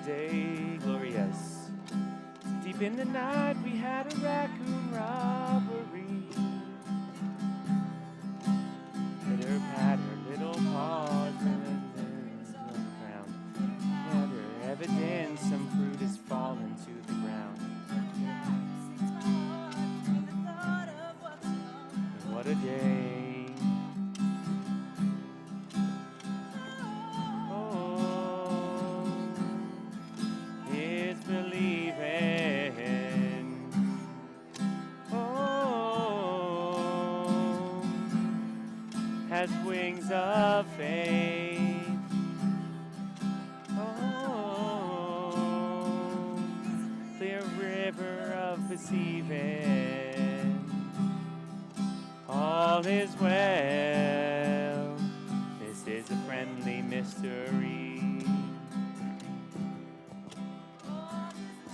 day glorious. Deep in the night we had a raccoon robbery. Pitter patter, little paws on the ground. Gather evidence, some fruit has fallen to the ground. What a day. Oh, it's believing. Oh, has wings of faith. Oh, clear river of perceiving. All is well. This is a friendly mystery.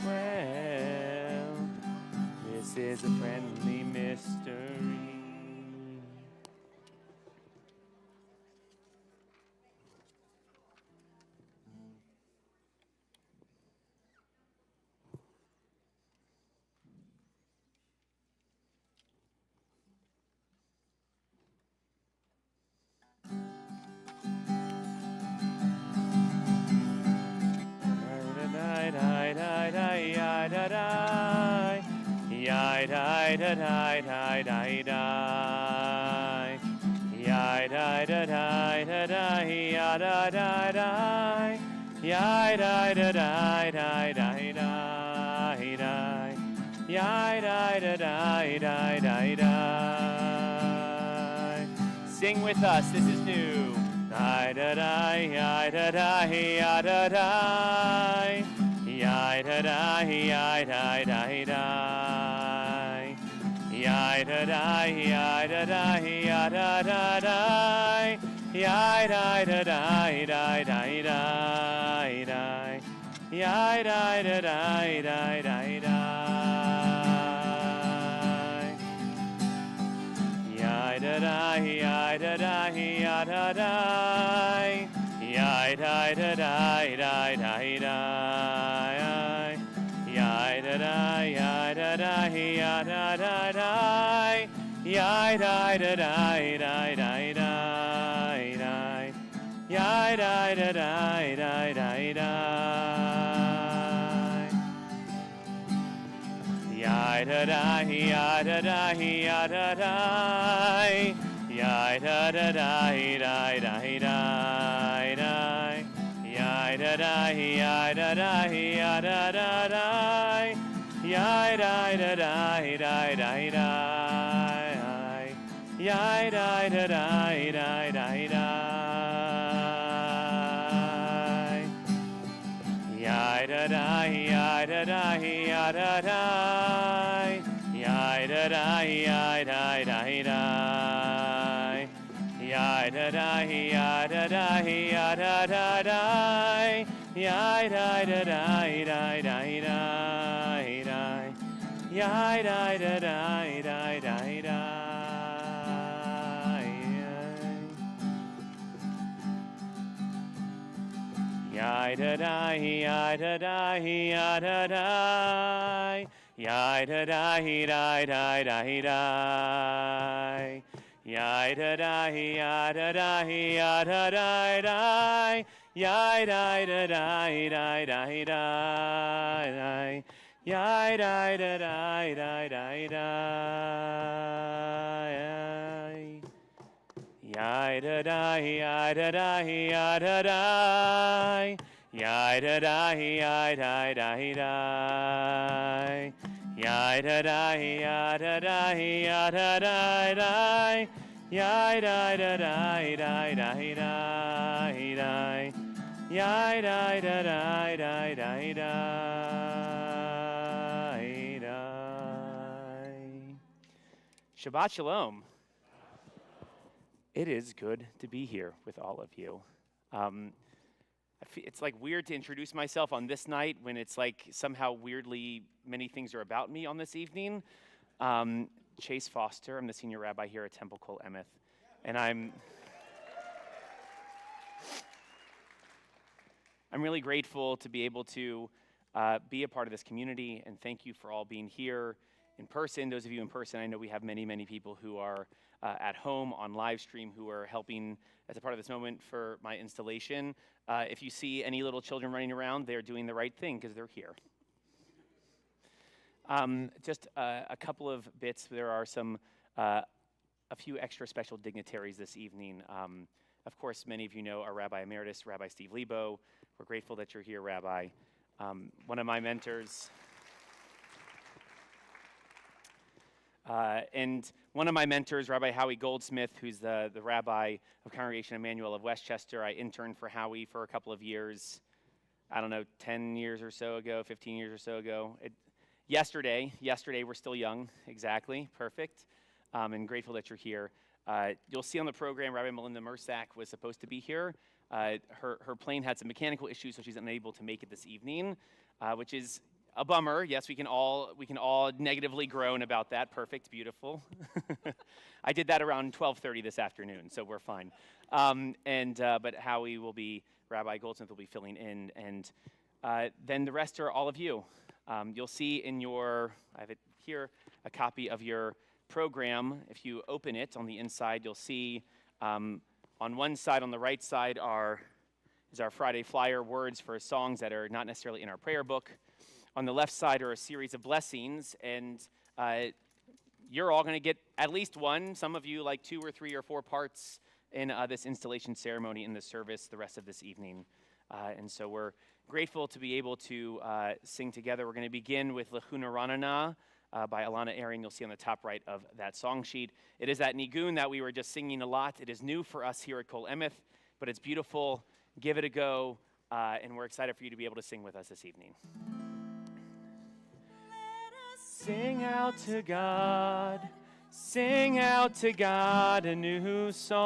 Well, this is a friendly mystery. Sing with us, this is new. Shabbat Shalom. It is good to be here with all of you. It's like weird to introduce myself on this night when it's like somehow weirdly many things are about me on this evening. Chase Foster, I'm the senior rabbi here at Temple Kol Emeth, and I'm really grateful to be able to be a part of this community, and thank you for all being here in person. Those of you in person, I know we have many, many people who are at home on live stream who are helping as a part of this moment for my installation. If you see any little children running around, they're doing the right thing because they're here. Just a couple of bits. There are a few extra special dignitaries this evening. Of course, many of you know our Rabbi Emeritus, Rabbi Steve Lebo. We're grateful that you're here, Rabbi. One of my mentors, Rabbi Howie Goldsmith, who's the rabbi of Congregation Emmanuel of Westchester. I interned for Howie for a couple of years, 10 years or so ago, 15 years or so ago. Yesterday, we're still young, exactly, perfect, and grateful that you're here. You'll see on the program, Rabbi Melinda Mersak was supposed to be here. Her plane had some mechanical issues, so she's unable to make it this evening, which is a bummer. Yes, we can all negatively groan about that. Perfect, beautiful. I did that around 12:30 this afternoon, so we're fine. But Howie will be, Rabbi Goldsmith will be filling in, and then the rest are all of you. You'll see in I have it here, a copy of your program. If you open it on the inside, you'll see on one side, on the right side, is our Friday flyer, words for songs that are not necessarily in our prayer book. On the left side are a series of blessings, and you're all going to get at least one. Some of you like 2 or 3 or 4 parts in this installation ceremony in the service the rest of this evening. And so we're grateful to be able to sing together. We're going to begin with Lechuna Ranana by Alana Aaron. You'll see on the top right of that song sheet. It is that nigun that we were just singing a lot. It is new for us here at Kol Emeth, but it's beautiful. Give it a go, and we're excited for you to be able to sing with us this evening. Sing out to God a new song.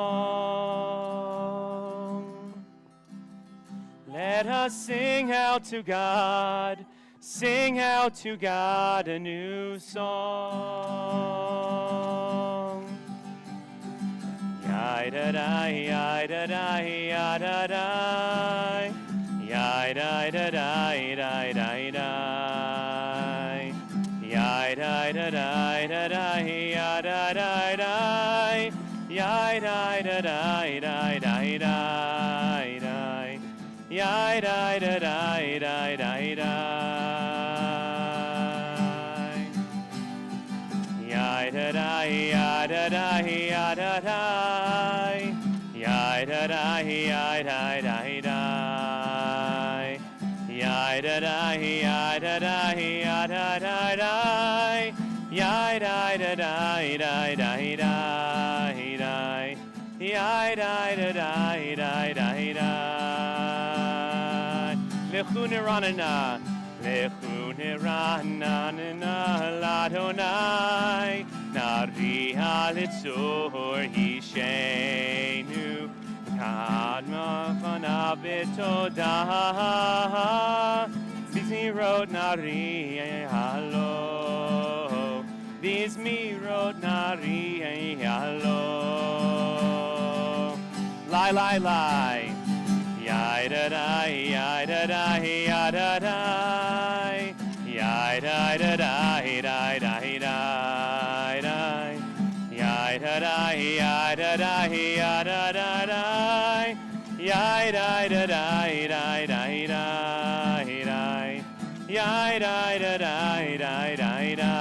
Let us sing out to God a new song. Ya-da-da, ya-da-da, ya-da-da, ya-da-da-da, ya-da-da-da. Ya-da-da-da-da-da, ya-da-da-da, ya-da-da-da-da-da-da. Ya-da-da-da-da-da-da. Ya-da-da-ya-da-da-ya-da-da. Ya-da-da-ya-da-da-da-da. Ya-da-da-ya-da-da-ya-da-da-da-da. Ya-da-da-da-da-da-da. Ya-da-da-da-da-da-da. Lechuna Ranana, Lechuna Ranana, Ladonai, Nari Halitzor Hishenu, Kadma Fanabitodah, Bizmirot Nari Halo, Bizmirot Nari Halo, Lai. Ya-da-da, ya-da-da, ya-da-da, ya-da-da-da, ya-da-da-da, ya-da-da, ya-da-da, ya-da-da-da, ya-da-da-da, ya-da-da-da, ya-da-da-da.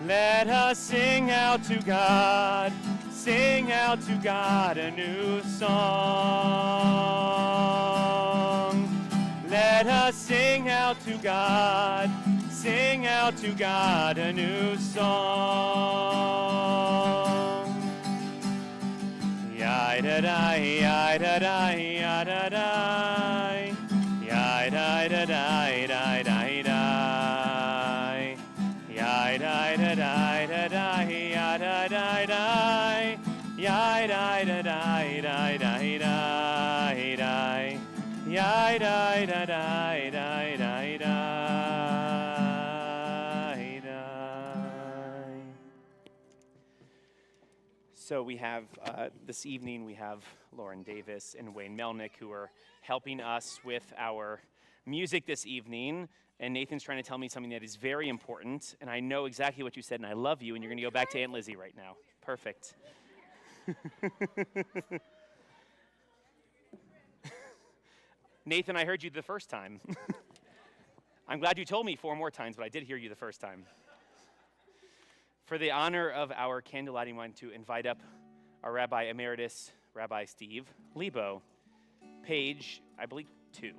Let us sing out to God. Sing out to God a new song. Let us sing out to God a new song. Ya-da-da, ya-da-da, ya-da-da, ya-da-da-da, ya-da-da-da. Ya-da-da-da-da-da, ya-da-da-da. Ya-da-da-da-da-da-da. Ya-da-da-da-da-da-da. So we have, this evening, we have Lauren Davis and Wayne Melnick who are helping us with our music this evening. And Nathan's trying to tell me something that is very important. And I know exactly what you said, and I love you, and you're going to go back to Aunt Lizzie right now. Perfect. Nathan, I heard you the first time. I'm glad you told me 4 more times, but I did hear you the first time. For the honor of our candlelighting, I want to invite up our Rabbi Emeritus, Rabbi Steve Lebo, page, I believe, 2.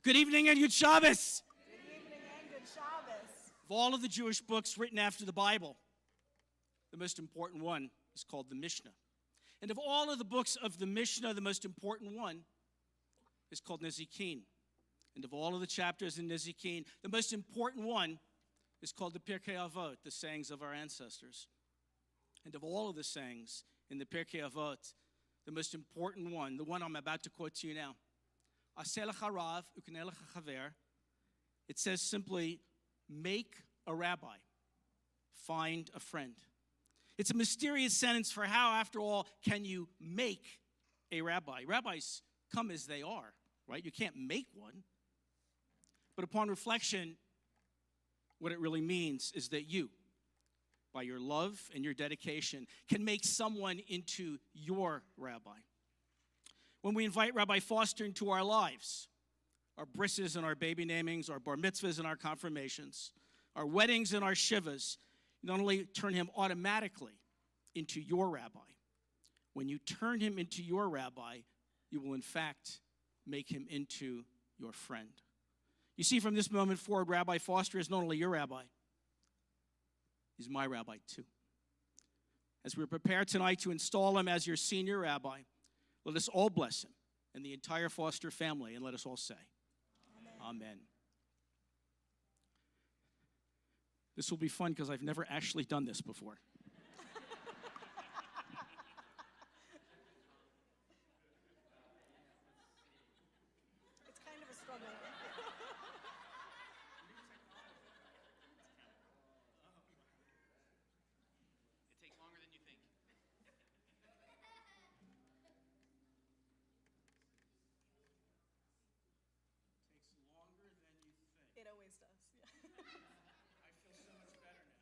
Good evening and good Shabbos. Good evening and good Shabbos. Of all of the Jewish books written after the Bible, the most important one is called the Mishnah. And of all of the books of the Mishnah, the most important one is called Nezikin. And of all of the chapters in Nezikin, the most important one is called the Pirkei Avot, the sayings of our ancestors. And of all of the sayings in the Pirkei Avot, the most important one, the one I'm about to quote to you now, Aseh lecha rav ukneh lecha chaver. It says simply, make a rabbi, find a friend. It's a mysterious sentence for how, after all, can you make a rabbi? Rabbis come as they are, right? You can't make one. But upon reflection, what it really means is that you, by your love and your dedication, can make someone into your rabbi. When we invite Rabbi Foster into our lives, our brises and our baby namings, our bar mitzvahs and our confirmations, our weddings and our shivas, you not only turn him automatically into your rabbi. When you turn him into your rabbi, you will in fact make him into your friend. You see, from this moment forward, Rabbi Foster is not only your rabbi, he's my rabbi too. As we're prepared tonight to install him as your senior rabbi, let us all bless him and the entire Foster family, and let us all say, Amen. Amen. This will be fun because I've never actually done this before. It's kind of a struggle. It takes longer than you think. It always does. Yeah. I feel so much better now.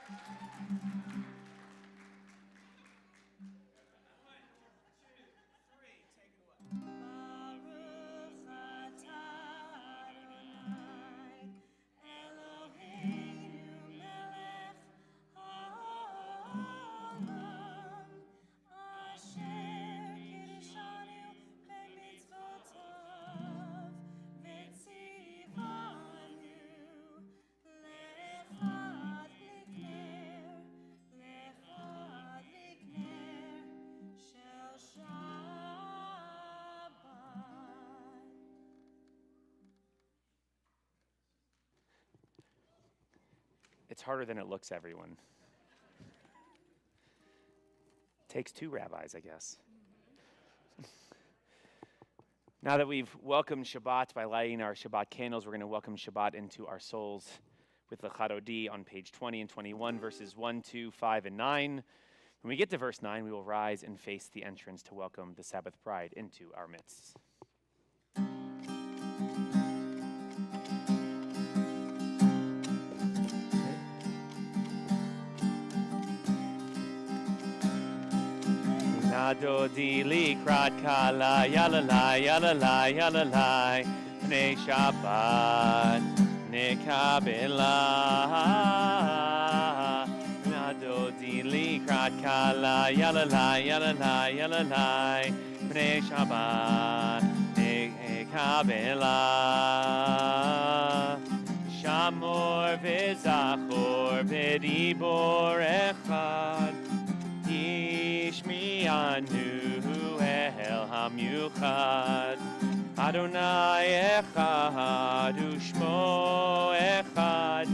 Baruch atah Adonai, Eloheinu melech haolam, asher kiddushanu b'mitzvotav, v'tzivanu le'echad likner shel Shabbat. It's harder than it looks, everyone. Takes two rabbis, I guess. Now that we've welcomed Shabbat by lighting our Shabbat candles, we're going to welcome Shabbat into our souls with the Odi on page 20 and 21, verses 1, 2, 5, and 9. When we get to verse 9, we will rise and face the entrance to welcome the Sabbath bride into our midst. Dodi likrat kala yalalai yalalai yalalai Pnei Shabbat nekabela Dodi likrat kala yalalai yalalai yalalai Pnei Shabbat nekabela Shamor v'zachor v'dibor echad Ishmi'anu el hamyuchad Adonai echad u'shmo echad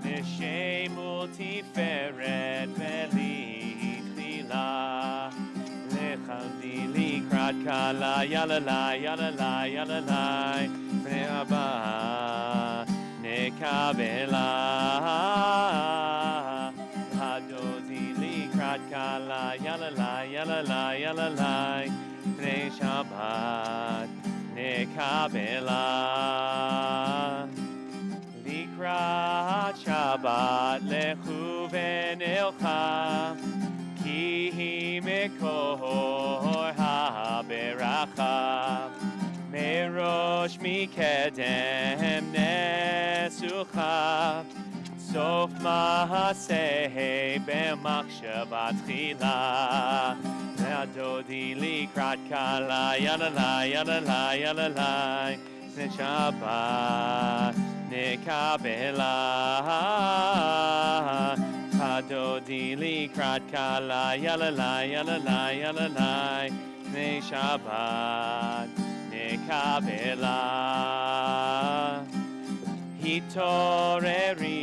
Neshem u'tiferet v'litchila Lechaldi likrat kala yalalai yalalai yalalai Pnei Abba nekabela Hadodi likrat kala yalalai yalalai yalalai Pnei Shabbat nekabela Likrat Shabbat lechu v'nelcha Ki hi mekor ha'beracha Merosh mikedem nesucha Sof ma'aseh b'machshavat chila Le'adodi likrat kala yalalai yalalai yalalai Pnei Shabbat nekabela Adodi likrat kala yalalai yalalai yalalai Pnei Shabbat nekabela Hitoreri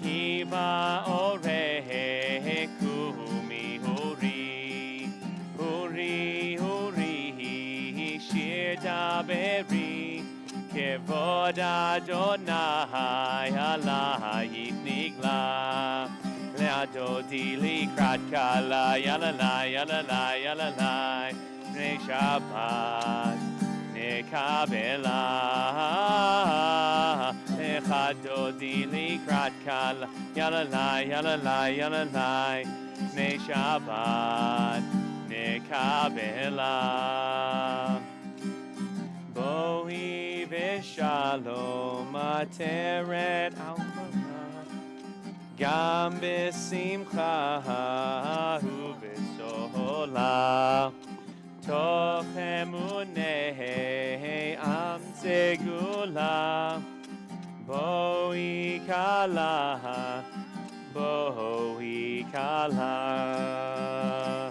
Kiva oreku mi huri shir daberi Kevod Adonai alayit nigla Le'adodi likrat kala yalalai yalalai yalalai Pnei Shabbat nekabela Echadodi likrat kala yalalai yalalai yalalai Pnei Shabbat nekabela Boi v'shalom ateret alma Gam b'simcha u'b'sola Toch emunei am segula Boi kala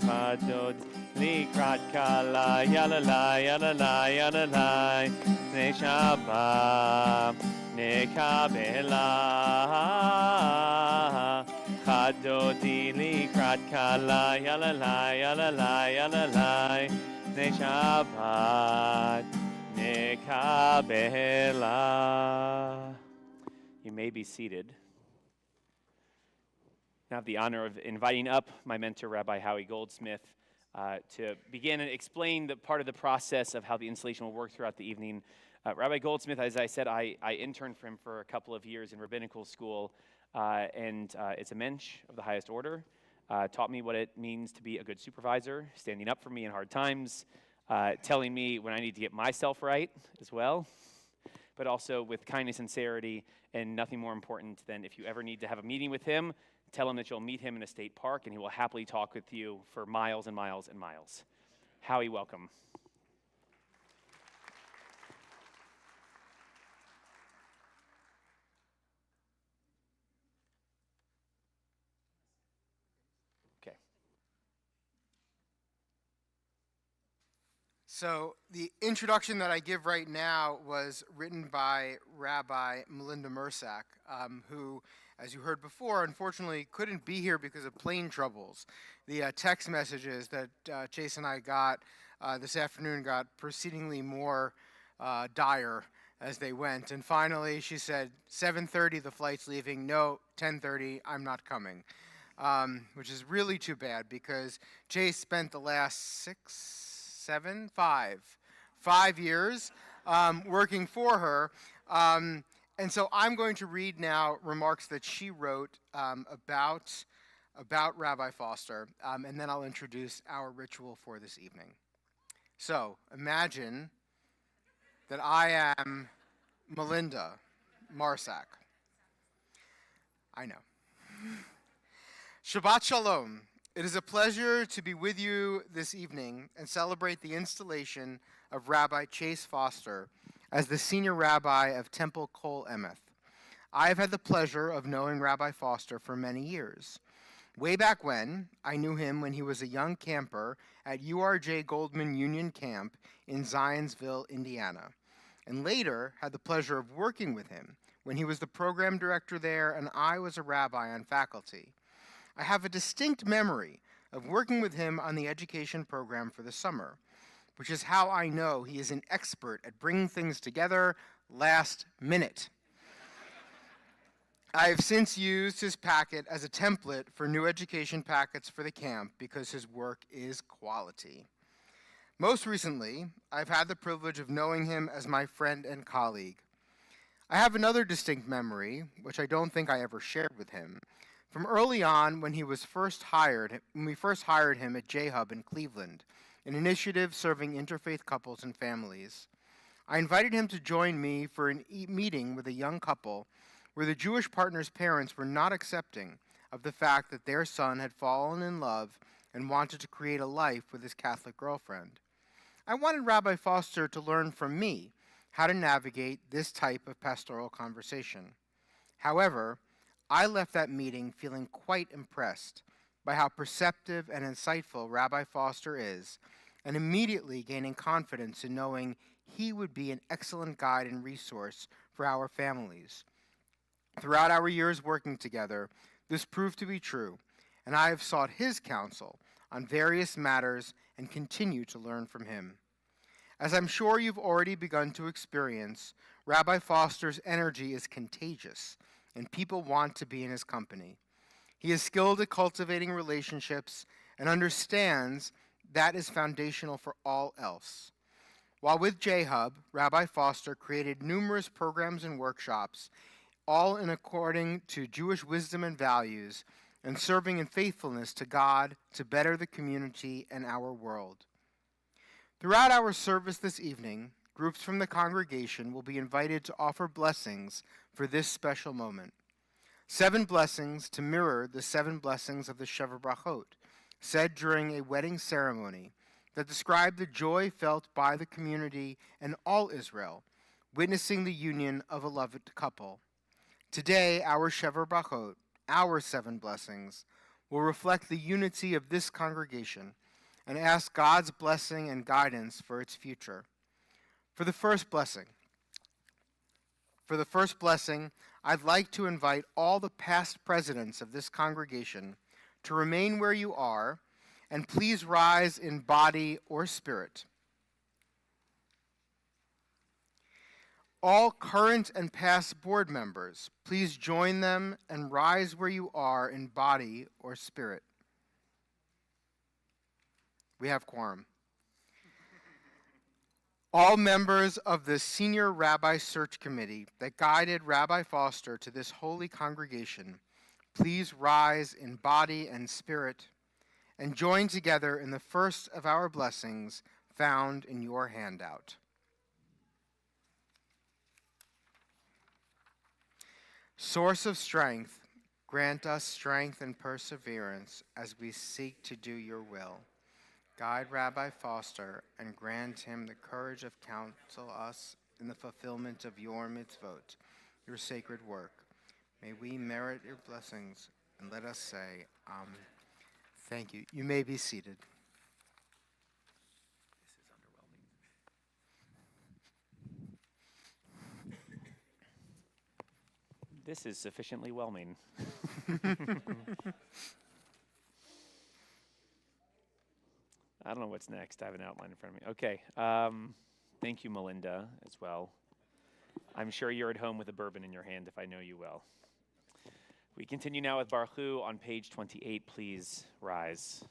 Hadod likrat kala yalalai yalalai yalalai Pnei Shabbat nekabela Hadodi likrat kala yalalai yalalai yalalai Pnei Shabbat nekabela. You may be seated. I have the honor of inviting up my mentor, Rabbi Howie Goldsmith. To begin and explain the part of the process of how the installation will work throughout the evening, Rabbi Goldsmith, as I said, I interned for him for a couple of years in rabbinical school, and it's a mensch of the highest order. Taught me what it means to be a good supervisor, standing up for me in hard times, telling me when I need to get myself right as well, but also with kindness and sincerity, and nothing more important than if you ever need to have a meeting with him, tell him that you'll meet him in a state park, and he will happily talk with you for miles and miles and miles. Howie, welcome. Okay. So the introduction that I give right now was written by Rabbi Melinda Mersak, who, as you heard before, unfortunately couldn't be here because of plane troubles. The text messages that Chase and I got this afternoon got proceedingly more dire as they went. And finally, she said, 7:30, the flight's leaving. No, 10:30, I'm not coming. Which is really too bad because Chase spent the last 5 years working for her. And so I'm going to read now remarks that she wrote about Rabbi Foster, and then I'll introduce our ritual for this evening. So imagine that I am Melinda Marsak. I know. Shabbat Shalom. It is a pleasure to be with you this evening and celebrate the installation of Rabbi Chase Foster as the senior rabbi of Temple Kol Emeth. I have had the pleasure of knowing Rabbi Foster for many years. Way back when, I knew him when he was a young camper at URJ Goldman Union Camp in Zionsville, Indiana, and later had the pleasure of working with him when he was the program director there and I was a rabbi on faculty. I have a distinct memory of working with him on the education program for the summer, which is how I know he is an expert at bringing things together last minute. I have since used his packet as a template for new education packets for the camp because his work is quality. Most recently, I've had the privilege of knowing him as my friend and colleague. I have another distinct memory, which I don't think I ever shared with him, from early on when we first hired him at J-Hub in Cleveland, an initiative serving interfaith couples and families. I invited him to join me for a meeting with a young couple where the Jewish partner's parents were not accepting of the fact that their son had fallen in love and wanted to create a life with his Catholic girlfriend. I wanted Rabbi Foster to learn from me how to navigate this type of pastoral conversation. However, I left that meeting feeling quite impressed by how perceptive and insightful Rabbi Foster is, and immediately gaining confidence in knowing he would be an excellent guide and resource for our families. Throughout our years working together, this proved to be true, and I have sought his counsel on various matters and continue to learn from him. As I'm sure you've already begun to experience, Rabbi Foster's energy is contagious, and people want to be in his company. He is skilled at cultivating relationships and understands that is foundational for all else. While with J-Hub, Rabbi Foster created numerous programs and workshops, all in according to Jewish wisdom and values, and serving in faithfulness to God to better the community and our world. Throughout our service this evening, groups from the congregation will be invited to offer blessings for this special moment. 7 blessings to mirror the 7 blessings of the Shever Brachot, said during a wedding ceremony that describe the joy felt by the community and all Israel, witnessing the union of a loved couple. Today, our Shever Brachot, our 7 blessings, will reflect the unity of this congregation and ask God's blessing and guidance for its future. For the first blessing, I'd like to invite all the past presidents of this congregation to remain where you are, and please rise in body or spirit. All current and past board members, please join them and rise where you are in body or spirit. We have quorum. All members of the Senior Rabbi Search Committee that guided Rabbi Foster to this holy congregation, please rise in body and spirit and join together in the first of our blessings found in your handout. Source of strength, grant us strength and perseverance as we seek to do your will. Guide Rabbi Foster and grant him the courage of counsel us in the fulfillment of your mitzvot, your sacred work. May we merit your blessings, and let us say, Amen. Thank you. You may be seated. This is sufficiently whelming. I don't know what's next. I have an outline in front of me. Okay. Thank you, Melinda, as well. I'm sure you're at home with a bourbon in your hand, if I know you well. We continue now with Baruch Hu on page 28. Please rise.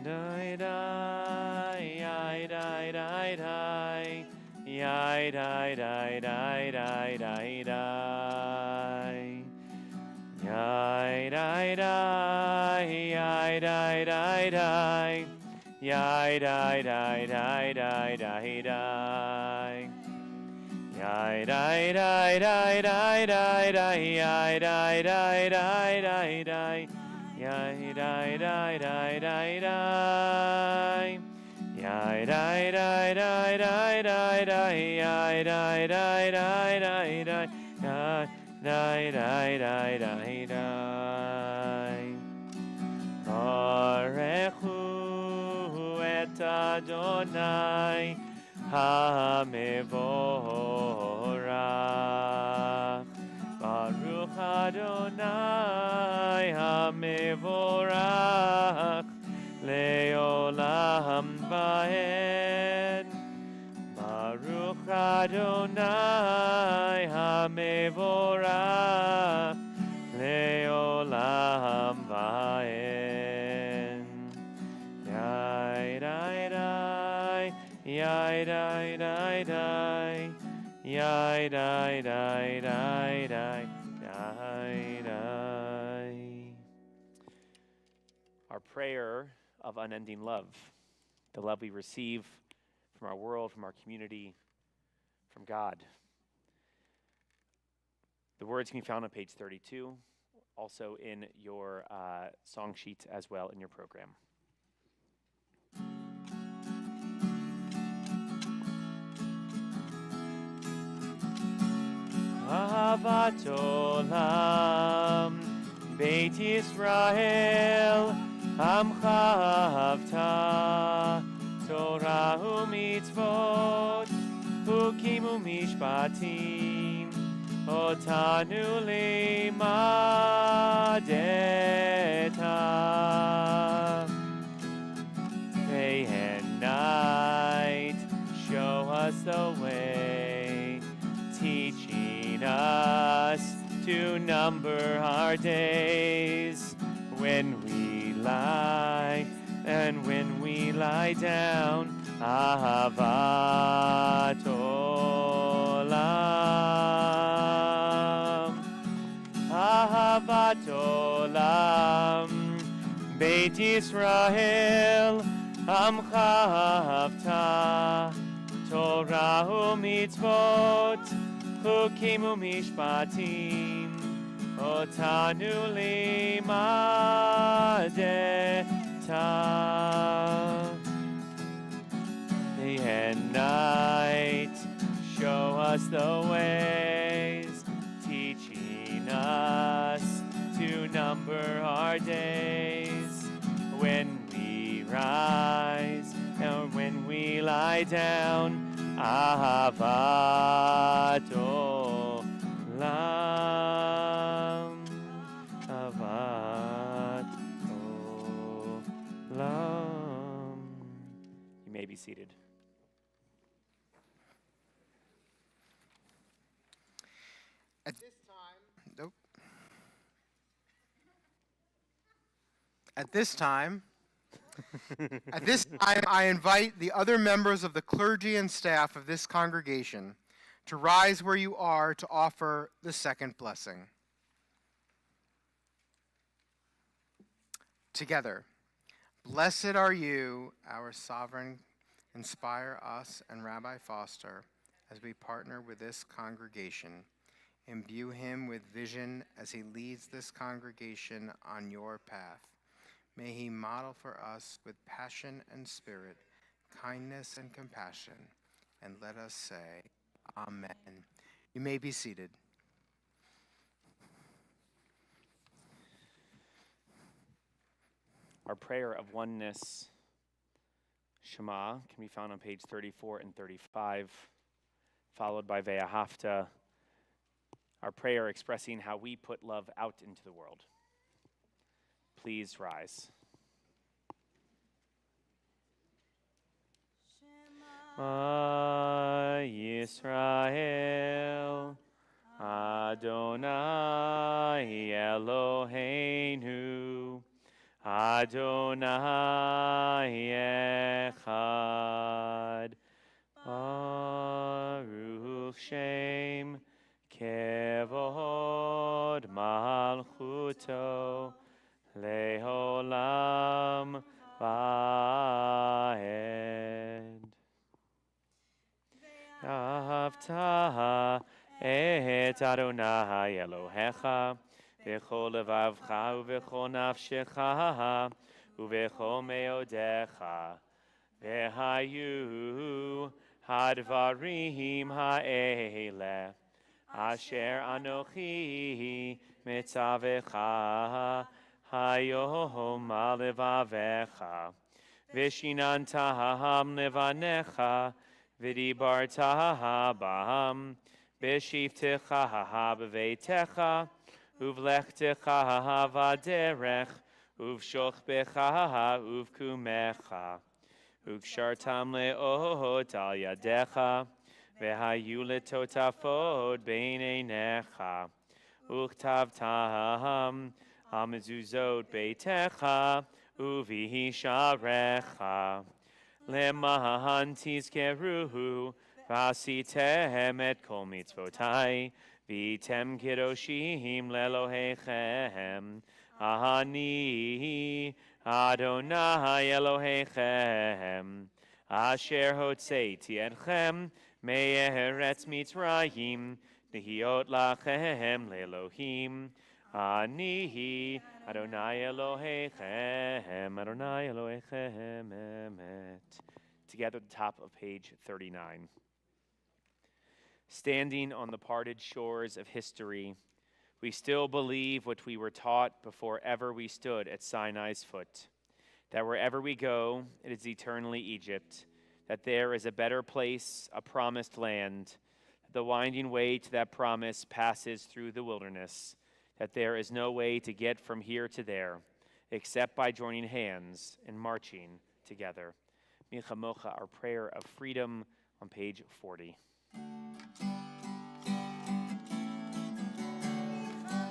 Die, die, die, die, die, die. Die, die, die, die, die, die, die. Die, die, die, die, die, die, die. Die, die, die, die, die, die, die. Die, die, die, die, die, die, die, die, die, die, die, die. Die, die, die, die, die, die. Die, die, die, die, die, die, die, die, die, die, die, die. Die, die, die, die, die. Baruch Hu et Adonai HaMevorach. Baruch Adonai HaMevorach Leolam Vaed. Baruch Adonai HaMevorach Leolam Vaed. Yai dai dai, yai dai dai dai, yai dai dai dai dai, dai dai. Our prayer of unending love, the love we receive from our world, from our community, from God. The words can be found on page 32, also in your song sheets as well in your program. Ahavat Olam, Beit Yisrael, Amcha Avta, Torah u'mitzvot, Hukim u'mishpatim, Otanu limadeta. Day and night, show us the way, teaching us to number our days when we lie and when we lie down. Ahavat Olam, Ahavat Olam, Beit Yisrael, Amcha Avta, Torah u'mitzvot, Chukim u'mishpatim, Otanu limadeta. Day and night, show us the ways, teaching us to number our days when we rise and when we lie down. Ahavat Olam, Ahavat Olam. You may be seated. At this time, nope. At this time, I invite the other members of the clergy and staff of this congregation to rise where you are to offer the second blessing. Together, blessed are you, our sovereign. Inspire us and Rabbi Foster as we partner with this congregation. Imbue him with vision as he leads this congregation on your path. May he model for us with passion and spirit, kindness and compassion. And let us say, Amen. You may be seated. Our prayer of oneness, Shema, can be found on page 34 and 35, followed by Ve'ahavta, our prayer expressing how we put love out into the world. Please rise. Shema Yisrael, Adonai Eloheinu, Adonai Echad, Baruch Shem Kevod Malchuto Leolam Vaed. Ahavta et Adonai Elohecha v'chol levavcha uv'chol nafshecha uv'chol meodecha v'hayu hadvarim ha'eleh asher anochi mitzavecha hayom alevavecha v'shinantaham levanecha v'dibartaha bam v'shivtecha b'veitecha uvlechtecha v'derech uvshochbecha uvkumecha ukshartam le'ot al yadecha v'hayu letotafod b'neinecha uchtavtam hamezuzot beitecha uvihisharecha Lemahan tizkeruhu v'asitem et kol mitzvotai v'tem kidoshim lelohechem ahani Adonai Elohechem asher hotzeiti etchem me'eretz mitzrayim lihiot lachem le'elohim ani Adonai Elohechem, Adonai Elohechem, Emet. Together at the top of page 39. Standing on the parted shores of history, we still believe what we were taught before ever we stood at Sinai's foot, that wherever we go, it is eternally Egypt, that there is a better place, a promised land, that the winding way to that promise passes through the wilderness, that there is no way to get from here to there except by joining hands and marching together. Michamocha, our prayer of freedom on page 40.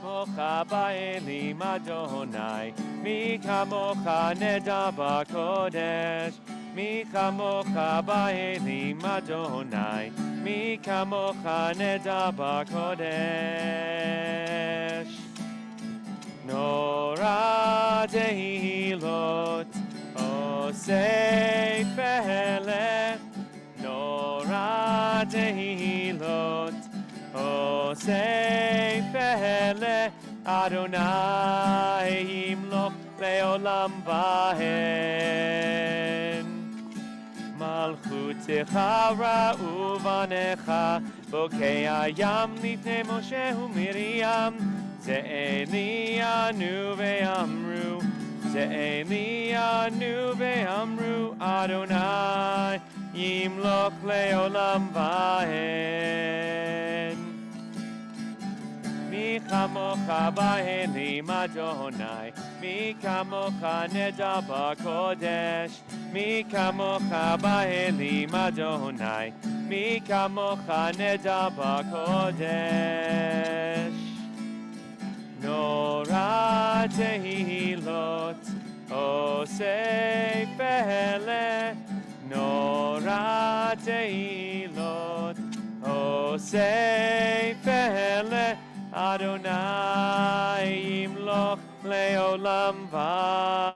Mocha ba'elim Adonai, Mika mocha neda ba'kodesh, Mika mocha ba'elim Adonai, Mika mocha neda ba'kodesh. Nora dehilot, osei felech, Nora dehilot, osei felech, Adonai yimloch leolam vahen. Malchutecha ra'u vanecha, bokei hayam lifnei Moshe u'Miriam, Ze'elianu ve'amru, Ze'elianu ve'amru, Adonai yimloch leolam vahen. Mika mocha ba'elim Adonai, Mika mocha neda ba'kodesh, Mika mocha ba'elim Adonai, Mika mocha neda ba'kodesh. Nora tehilot, Osei Pele Nora Teilot Osei Pele Adonai Imloch Leolam Va.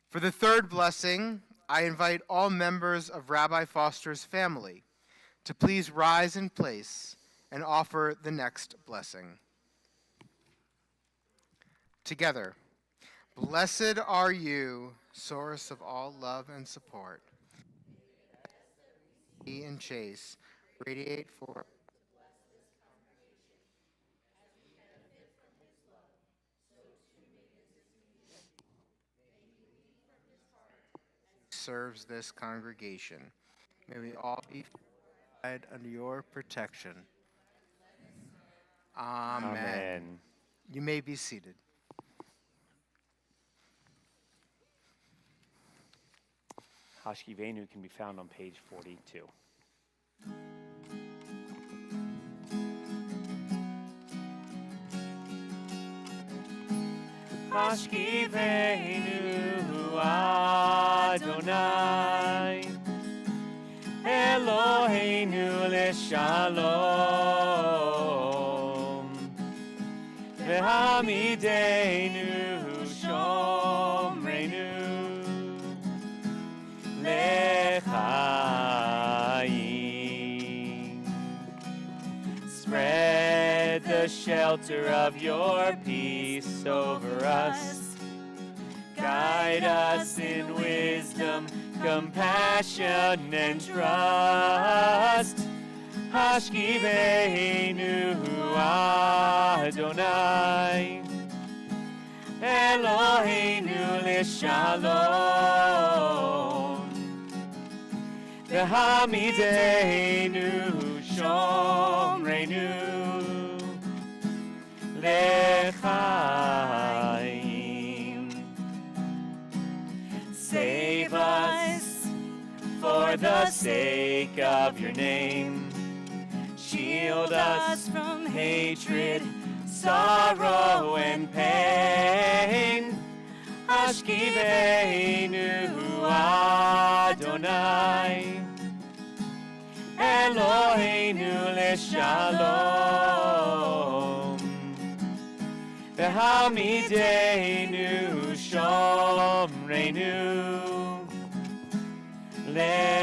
For the third blessing, I invite all members of Rabbi Foster's family to please rise in place and offer the next blessing. Together, blessed are you, source of all love and support. Be and chase, radiate for serves this congregation. May we all be under your protection. Amen. Amen. You may be seated. Hashkivenu can be found on page 42. Hashkivenu Adonai Eloheinu l'shalom V'hamidenu shomreinu l'chaim. Spread the shelter of your peace over us. Guide us in wisdom, compassion, and trust. Hashkivenu Adonai Eloheinu l'shalom V'hamidenu shomreinu l'chaim. Save us for the sake of your name. Shield us from hatred, sorrow, and pain. Hashkivenu Adonai Eloheinu l'shalom V'hamidenu shomreinu l'chaim.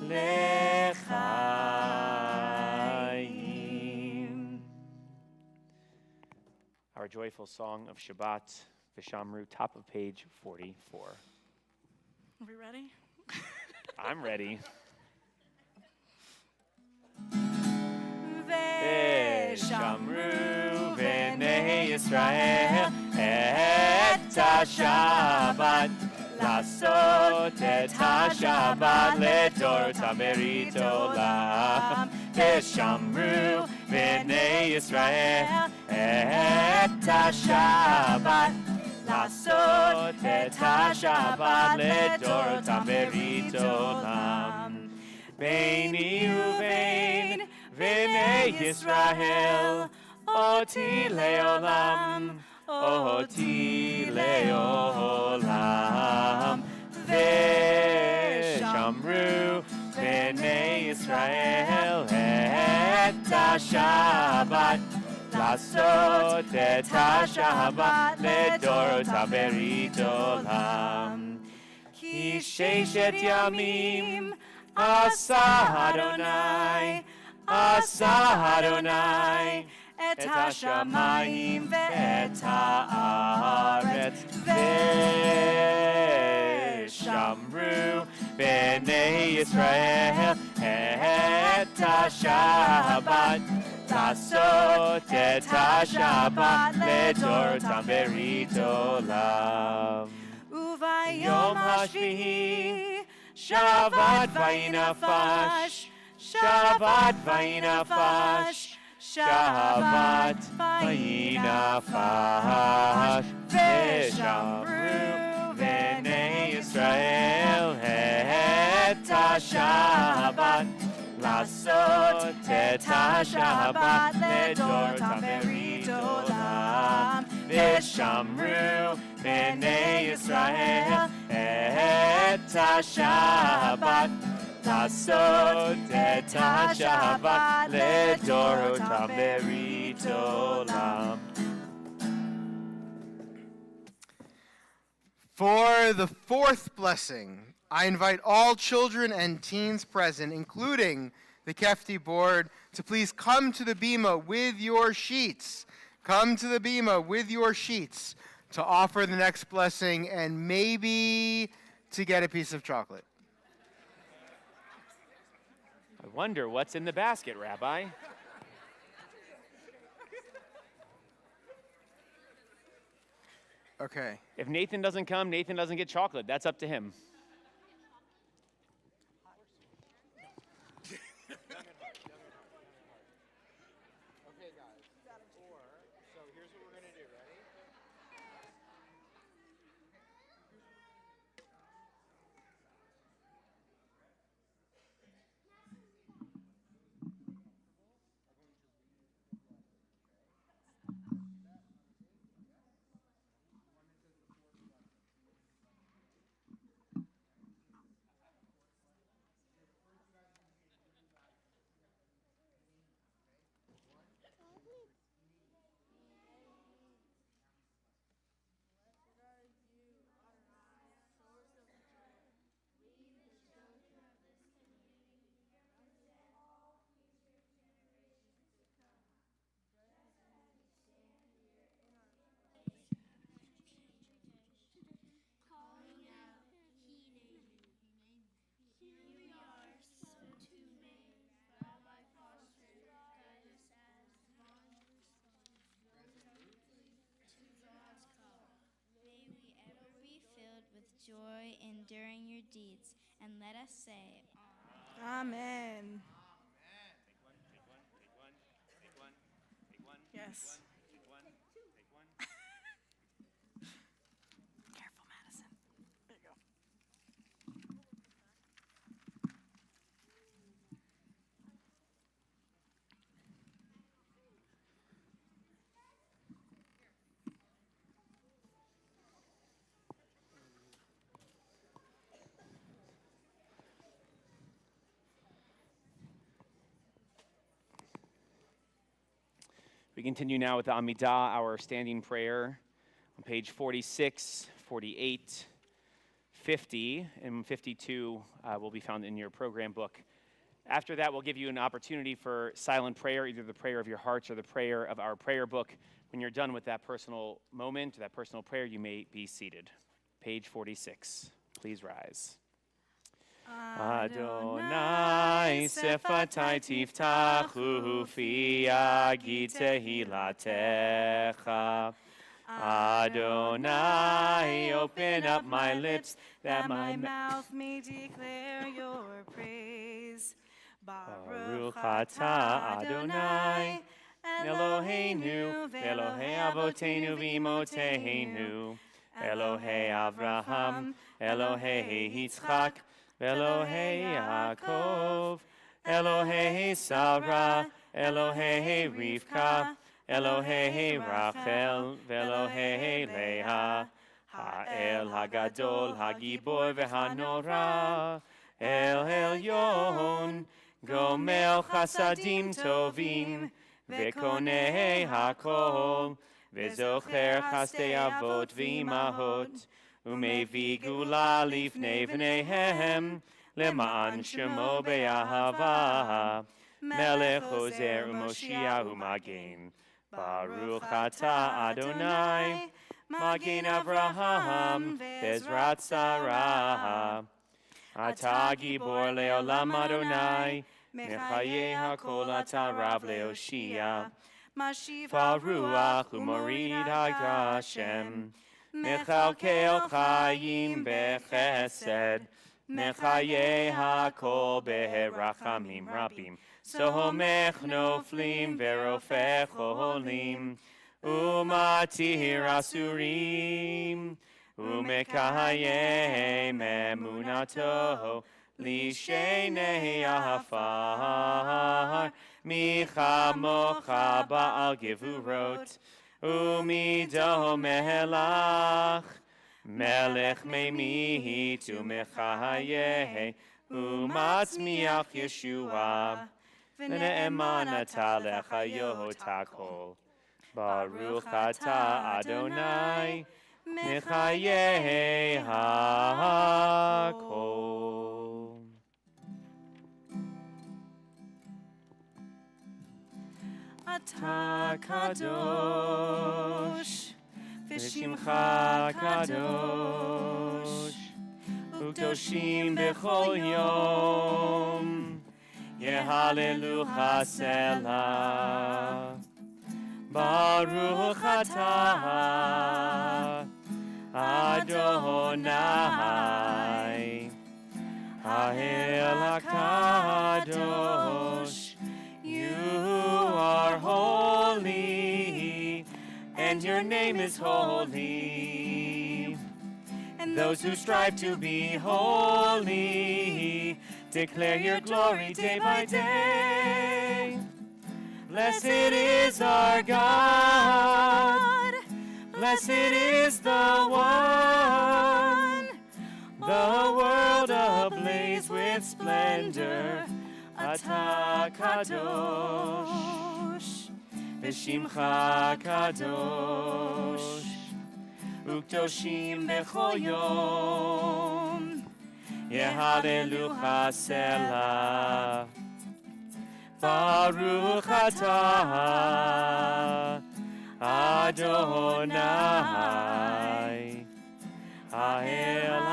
L'chaim. Our joyful song of Shabbat, Vishamru, top of page 44. Are we ready? I'm ready. Vishamru b'nei Yisrael et ha-Shabbat לעשות את השבת לדורותם ברית עולם. ושמרו בני ישראל את השבת לעשות את השבת לדורותם ברית עולם. ביני ובין בני ישראל אותי לעולם אותי לעולם. ושמרו בני ישראל את השבת לעשות את השבת לדורותם ברית עולם. כי ששת ימים עשה אדוני את השמיים ואת הארץ. ושמרו בני ישראל את השבת לעשות את השבת לדורותם ברית עולם. וביום השביעי שבת ויהי נפש, שבת ויהי נפש, שבת ויהי נפש. ושמרו בני ישראל את השבת לעשות את השבת לדורותם ברית עולם, ושמרו בני ישראל את השבת. לעשות את השבת לדורותם ברית עולם. For the fourth blessing, I invite all children and teens present, including the Kefti board, to please come to the bima with your sheets. Come to the bima with your sheets to offer the next blessing and maybe to get a piece of chocolate. I wonder what's in the basket, Rabbi. Okay. If Nathan doesn't come, Nathan doesn't get chocolate. That's up to him. Okay, guys. So here's what we're going to do. Ready? Calling out, he named you. Here we are, so to name. Rabbi Foster, guide us as one responding to God's call. May we ever be filled with joy in doing your deeds, and let us say, Amen. Yes. Careful, Madison. There you go. We continue now with the Amidah, our standing prayer, on page 46, 48, 50, and 52 will be found in your program book. After that, we'll give you an opportunity for silent prayer, either the prayer of your hearts or the prayer of our prayer book. When you're done with that personal moment, that personal prayer, you may be seated. Page 46. Please rise. Adonai sefatai tiftachu fi yagid tehilatecha. Adonai, open up my lips that my mouth may declare your praise. Baruch atah Adonai, Eloheinu, Elohei Avotenu v'Imoteinu, Elohei Avraham, Elohei Yitzchak, Elohei Yaakov, Elohei Sarah, Elohei Rivka, Elohei Rachel, Elohei Leah, Ha'el Hagadol, Hagibor v'Hanora, El Elyon, Gomel Chasadim Tovim, V'Konei Hakol, V'Zocher Chastei Avot v'Imahot, Umevi Gula Lifnei V'neihem, Leman Shemo Be'ahava, Melech Ozer U'Moshiach U'Magen, Baruch Atah Adonai, Magen Avraham, Bezrat Sarah, Atah Gibor Le'olam Adonai, Mechaye HaKol Atah Rav Le'Oshia, Faruach U'Morid HaGashem, Mechalkel Chayim Bechesed, Mechaye HaKol Be'erachamim Rabim, Sohomech Noflim Verofech Olim, Umatir Asurim, Umekayem Emunato, Lishenei afar, mi chamocha ba'al gevurot, umido melach, melech meimit u'mechayeh, umatzmiach Yeshua, v'ne'eman ata lechayot hakol. Baruch ata Adonai, mechayeh hakol. Ata kadosh, v'shimcha kadosh, Ukdoshim bechol yom, yehalelu chasela. Baruch atah Adonai, Ha'el HaKadosh. You are holy, and your name is holy. And those who strive to be holy declare your glory day by day. Blessed is our God, blessed is the one, the world ablaze with splendor. Ata kadosh, v'shimcha kadosh, ukdoshim bechol yom, yehalelu chasela. Baruch atah Adonai, Ha'el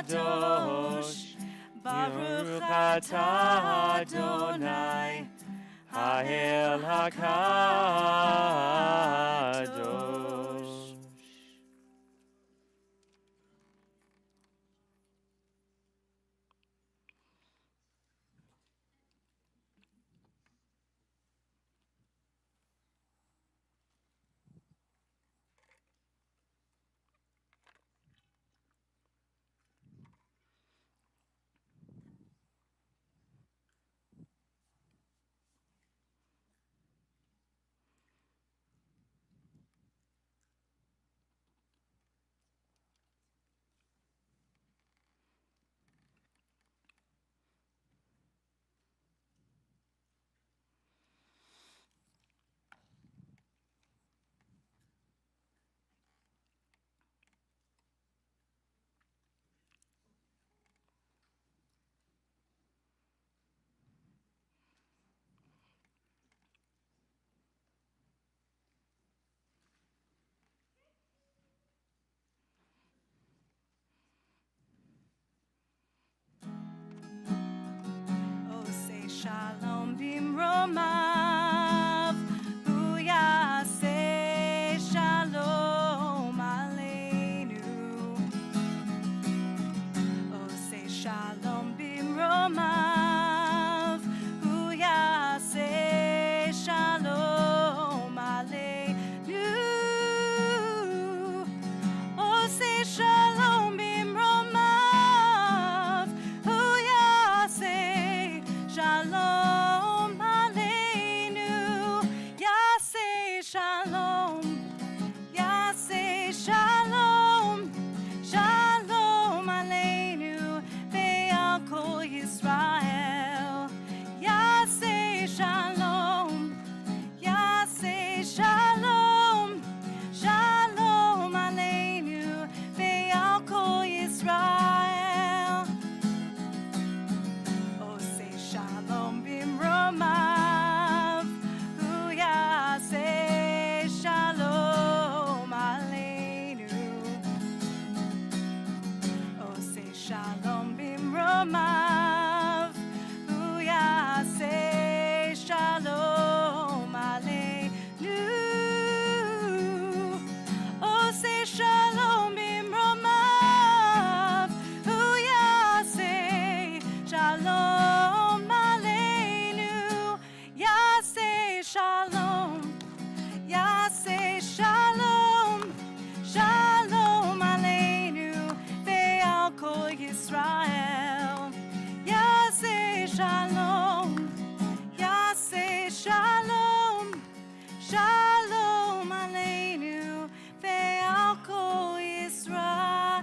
HaKadosh. Baruch atah Adonai, Ha'el HaKadosh. Oh, say shalom bimromav, hu yaseh shalom aleinu. Oh, say shalom bimromav, hu yaseh shalom aleinu. Oh, say shalom bimromav, hu yaseh shalom aleinu. Shalom Aleinu ve'al kol Yisrael.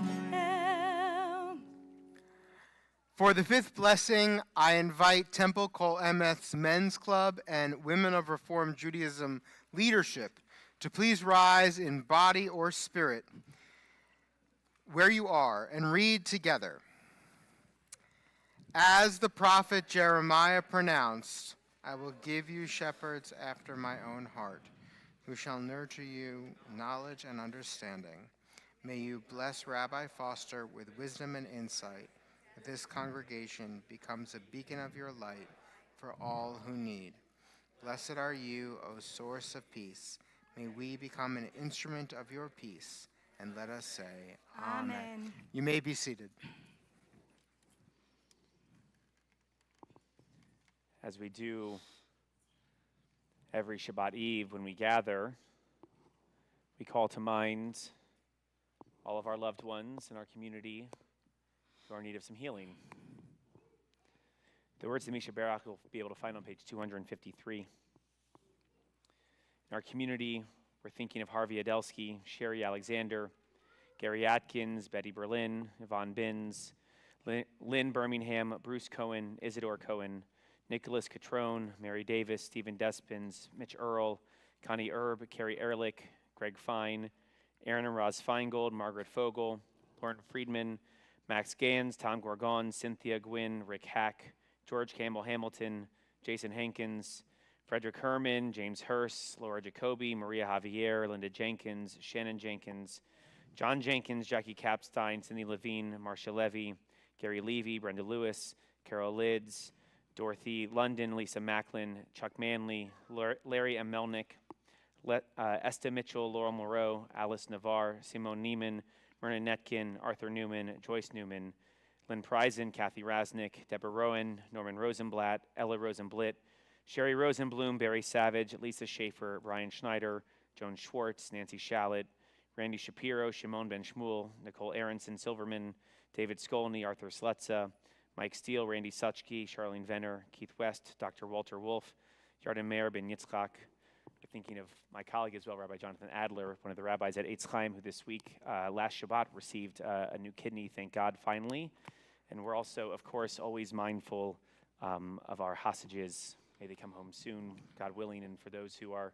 For the fifth blessing, I invite Temple Kol Emeth's Men's Club and Women of Reform Judaism leadership to please rise in body or spirit where you are and read together. As the prophet Jeremiah pronounced, I will give you shepherds after my own heart, who shall nurture you knowledge and understanding. May you bless Rabbi Foster with wisdom and insight, that this congregation becomes a beacon of your light for all who need. Blessed are you, O source of peace. May we become an instrument of your peace. And let us say, Amen. You may be seated. As we do every Shabbat Eve when we gather, we call to mind all of our loved ones in our community who are in need of some healing. The words that Misha Barak will be able to find on page 253. In our community, we're thinking of Harvey Adelsky, Sherry Alexander, Gary Atkins, Betty Berlin, Yvonne Binns, Lynn Birmingham, Bruce Cohen, Isidore Cohen, Nicholas Catrone, Mary Davis, Stephen Despins, Mitch Earl, Connie Erb, Carrie Ehrlich, Greg Fine, Aaron and Roz Feingold, Margaret Fogel, Lauren Friedman, Max Gans, Tom Gorgon, Cynthia Gwynn, Rick Hack, George Campbell Hamilton, Jason Hankins, Frederick Herman, James Hurst, Laura Jacoby, Maria Javier, Linda Jenkins, Shannon Jenkins, John Jenkins, Jackie Capstein, Cindy Levine, Marcia Levy, Gary Levy, Brenda Lewis, Carol Lids, Dorothy London, Lisa Macklin, Chuck Manley, Larry M. Melnick, Esta Mitchell, Laurel Moreau, Alice Navarre, Simone Neiman, Myrna Netkin, Arthur Newman, Joyce Newman, Lynn Prisen, Kathy Rasnick, Deborah Rowan, Norman Rosenblatt, Ella Rosenblit, Sherry Rosenblum, Barry Savage, Lisa Schaefer, Brian Schneider, Joan Schwartz, Nancy Shallett, Randy Shapiro, Shimon Ben Shmuel, Nicole Aronson Silverman, David Skolny, Arthur Sletza, Mike Steele, Randy Suchke, Charlene Venner, Keith West, Dr. Walter Wolf, Yarden Meir Ben Yitzchak. We're thinking of my colleague as well, Rabbi Jonathan Adler, one of the rabbis at Eitz Chaim, who this week, last Shabbat, received a new kidney, thank God, finally. And we're also, of course, always mindful of our hostages. May they come home soon, God willing. And for those who are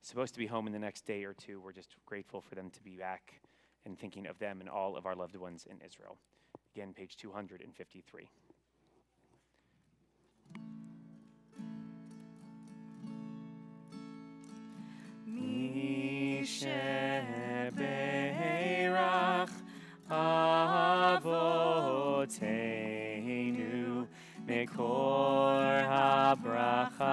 supposed to be home in the next day or two, we're just grateful for them to be back and thinking of them and all of our loved ones in Israel. Again, page 253. Misheberach Avoteinu Mekor HaBracha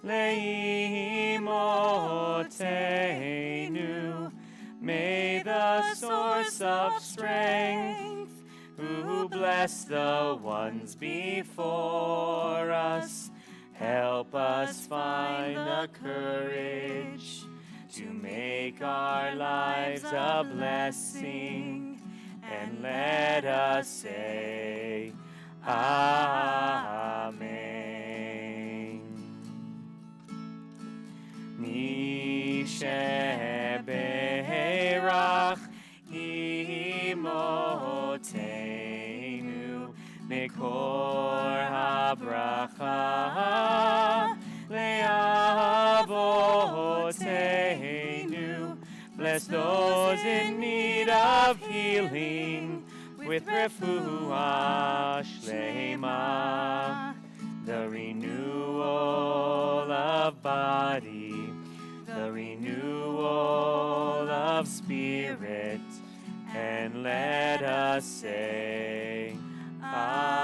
Leimotenu. May the source of strength, who bless the ones before us, help us find the courage to make our lives a blessing, and let us say, Amen. Misheberach Imotenu Mekor HaBracha Le'avotenu. Bless those in need of healing with refuah shlema, the renewal of body, the renewal of spirit, and let us say, Amen.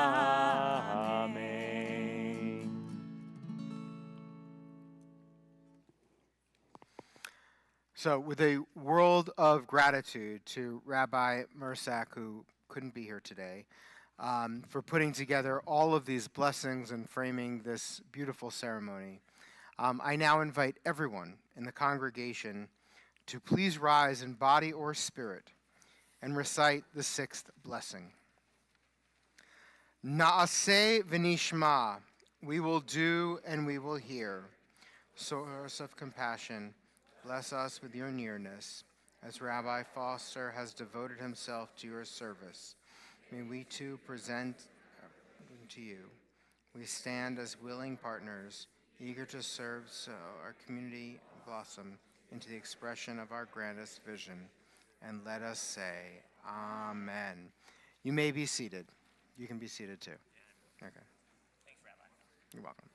So, with a world of gratitude to Rabbi Mursak, who couldn't be here today, for putting together all of these blessings and framing this beautiful ceremony, I now invite everyone in the congregation to please rise in body or spirit and recite the sixth blessing. Naaseh v'nishma, we will do and we will hear. Source of compassion, bless us with your nearness. As Rabbi Foster has devoted himself to your service, may we too present to you. We stand as willing partners, eager to serve so our community blossom into the expression of our grandest vision. And let us say, Amen. You may be seated. You can be seated too. Okay. Thanks, Rabbi. You're welcome.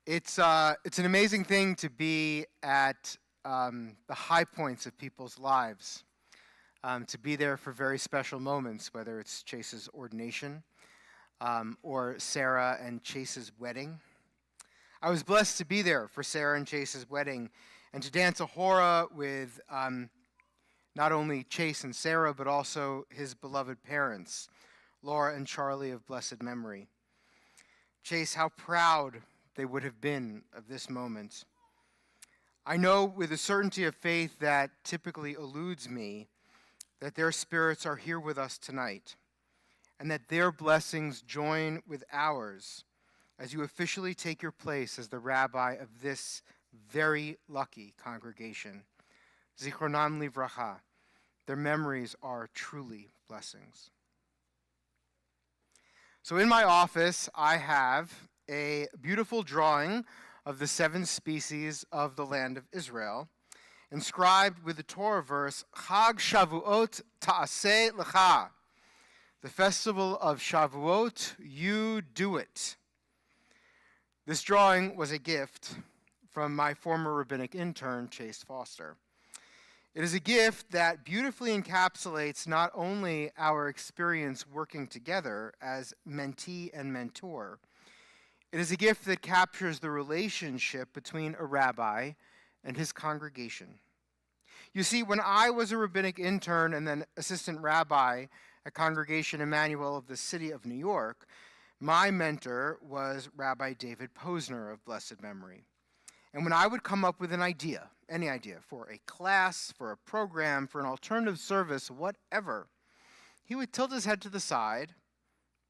It's an amazing thing to be at the high points of people's lives, to be there for very special moments, whether it's Chase's ordination or Sarah and Chase's wedding. I was blessed to be there for Sarah and Chase's wedding and to dance a hora with not only Chase and Sarah, but also his beloved parents, Laura and Charlie of blessed memory. Chase, how proud they would have been of this moment. I know with a certainty of faith that typically eludes me that their spirits are here with us tonight, and that their blessings join with ours as you officially take your place as the rabbi of this very lucky congregation. Zichronam livracha. Their memories are truly blessings. So in my office, I have a beautiful drawing of the 7 species of the land of Israel, inscribed with the Torah verse, Chag Shavuot Ta'aseh Lecha. The festival of Shavuot, you do it. This drawing was a gift from my former rabbinic intern, Chase Foster. It is a gift that beautifully encapsulates not only our experience working together as mentee and mentor, it is a gift that captures the relationship between a rabbi and his congregation. You see, when I was a rabbinic intern and then assistant rabbi at Congregation Emmanuel of the city of New York, my mentor was Rabbi David Posner of blessed memory. And when I would come up with an idea, any idea, for a class, for a program, for an alternative service, whatever, he would tilt his head to the side,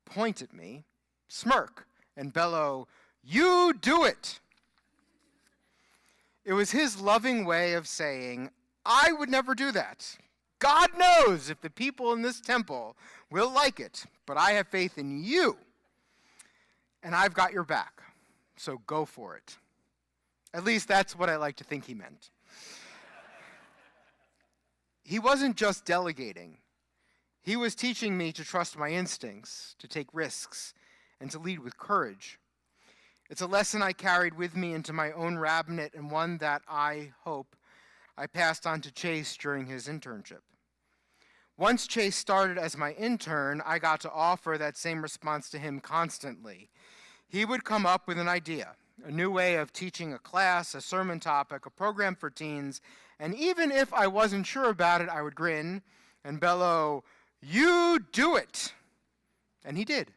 point at me, smirk, and bellow, "You do it!" It was his loving way of saying, I would never do that. God knows if the people in this temple will like it, but I have faith in you, and I've got your back, so go for it. At least that's what I like to think he meant. He wasn't just delegating. He was teaching me to trust my instincts, to take risks, and to lead with courage. It's a lesson I carried with me into my own rabbinate, and one that I hope I passed on to Chase during his internship. Once Chase started as my intern, I got to offer that same response to him constantly. He would come up with an idea, a new way of teaching a class, a sermon topic, a program for teens, and even if I wasn't sure about it, I would grin and bellow, "You do it!" And he did.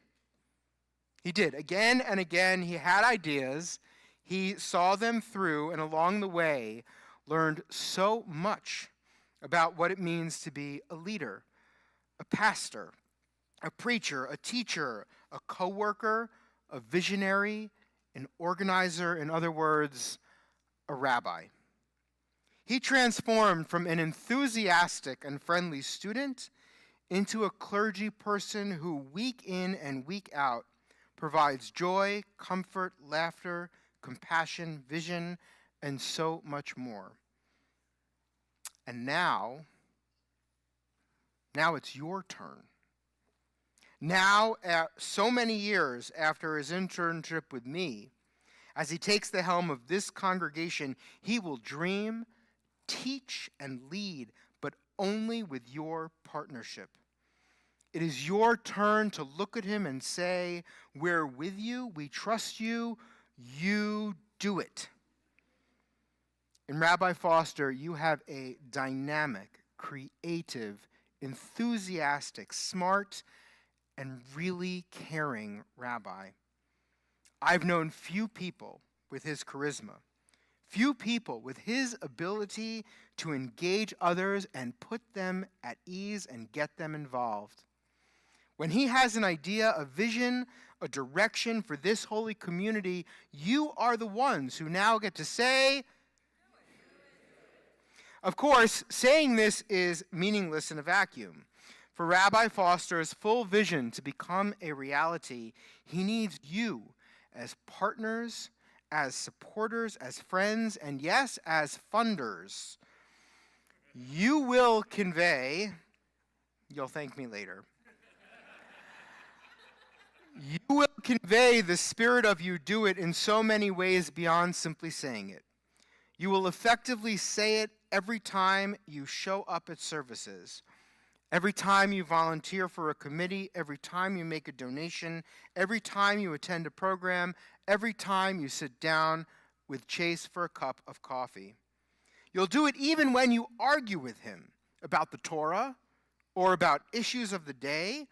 He did. Again and again, he had ideas. He saw them through, and along the way, learned so much about what it means to be a leader, a pastor, a preacher, a teacher, a coworker, a visionary, an organizer, in other words, a rabbi. He transformed from an enthusiastic and friendly student into a clergy person who week in and week out provides joy, comfort, laughter, compassion, vision, and so much more. And now it's your turn. Now, so many years after his internship with me, as he takes the helm of this congregation, he will dream, teach, and lead, but only with your partnership. It is your turn to look at him and say, "We're with you, we trust you, you do it." In Rabbi Foster, you have a dynamic, creative, enthusiastic, smart, and really caring rabbi. I've known few people with his charisma, Few people with his ability to engage others and put them at ease and get them involved. When he has an idea, a vision, a direction for this holy community, you are the ones who now get to say. Of course, saying this is meaningless in a vacuum. For Rabbi Foster's full vision to become a reality, he needs you as partners, as supporters, as friends, and yes, as funders. You will convey, you'll thank me later. You will convey the spirit of you do it in so many ways beyond simply saying it. You will effectively say it every time you show up at services, every time you volunteer for a committee, every time you make a donation, every time you attend a program, every time you sit down with Chase for a cup of coffee. You'll do it even when you argue with him about the Torah, or about issues of the day,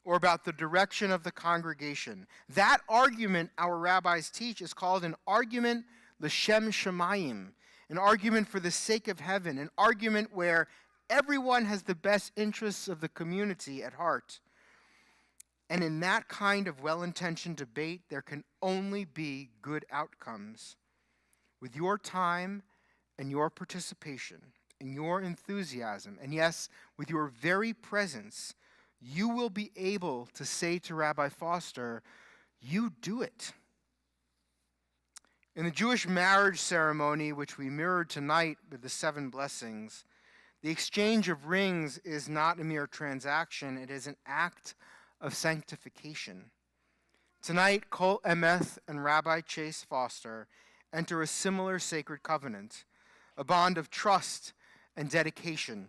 or about the direction of the congregation. That argument, our rabbis teach, is called an argument l'shem shamayim, an argument for the sake of heaven, an argument where everyone has the best interests of the community at heart. And in that kind of well-intentioned debate, there can only be good outcomes. With your time and your participation and your enthusiasm, and yes, with your very presence, you will be able to say to Rabbi Foster, you do it. In the Jewish marriage ceremony, which we mirrored tonight with the 7 blessings, the exchange of rings is not a mere transaction, it is an act of sanctification. Tonight, Kol Emeth and Rabbi Chase Foster enter a similar sacred covenant, a bond of trust and dedication,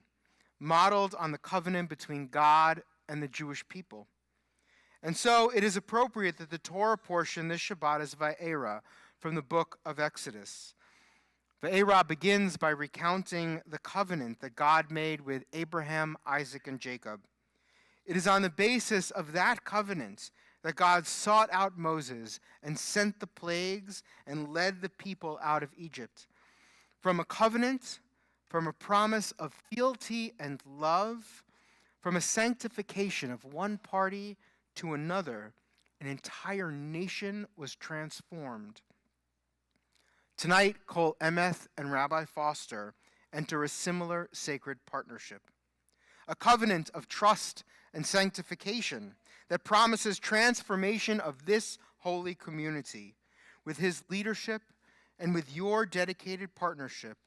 modeled on the covenant between God and the Jewish people. And so it is appropriate that the Torah portion this Shabbat is Va'era, from the book of Exodus. Va'era begins by recounting the covenant that God made with Abraham, Isaac, and Jacob. It is on the basis of that covenant that God sought out Moses and sent the plagues and led the people out of Egypt. From a covenant, from a promise of fealty and love, from a sanctification of one party to another, an entire nation was transformed. Tonight, Kol Emeth and Rabbi Foster enter a similar sacred partnership, a covenant of trust and sanctification that promises transformation of this holy community. With his leadership and with your dedicated partnership,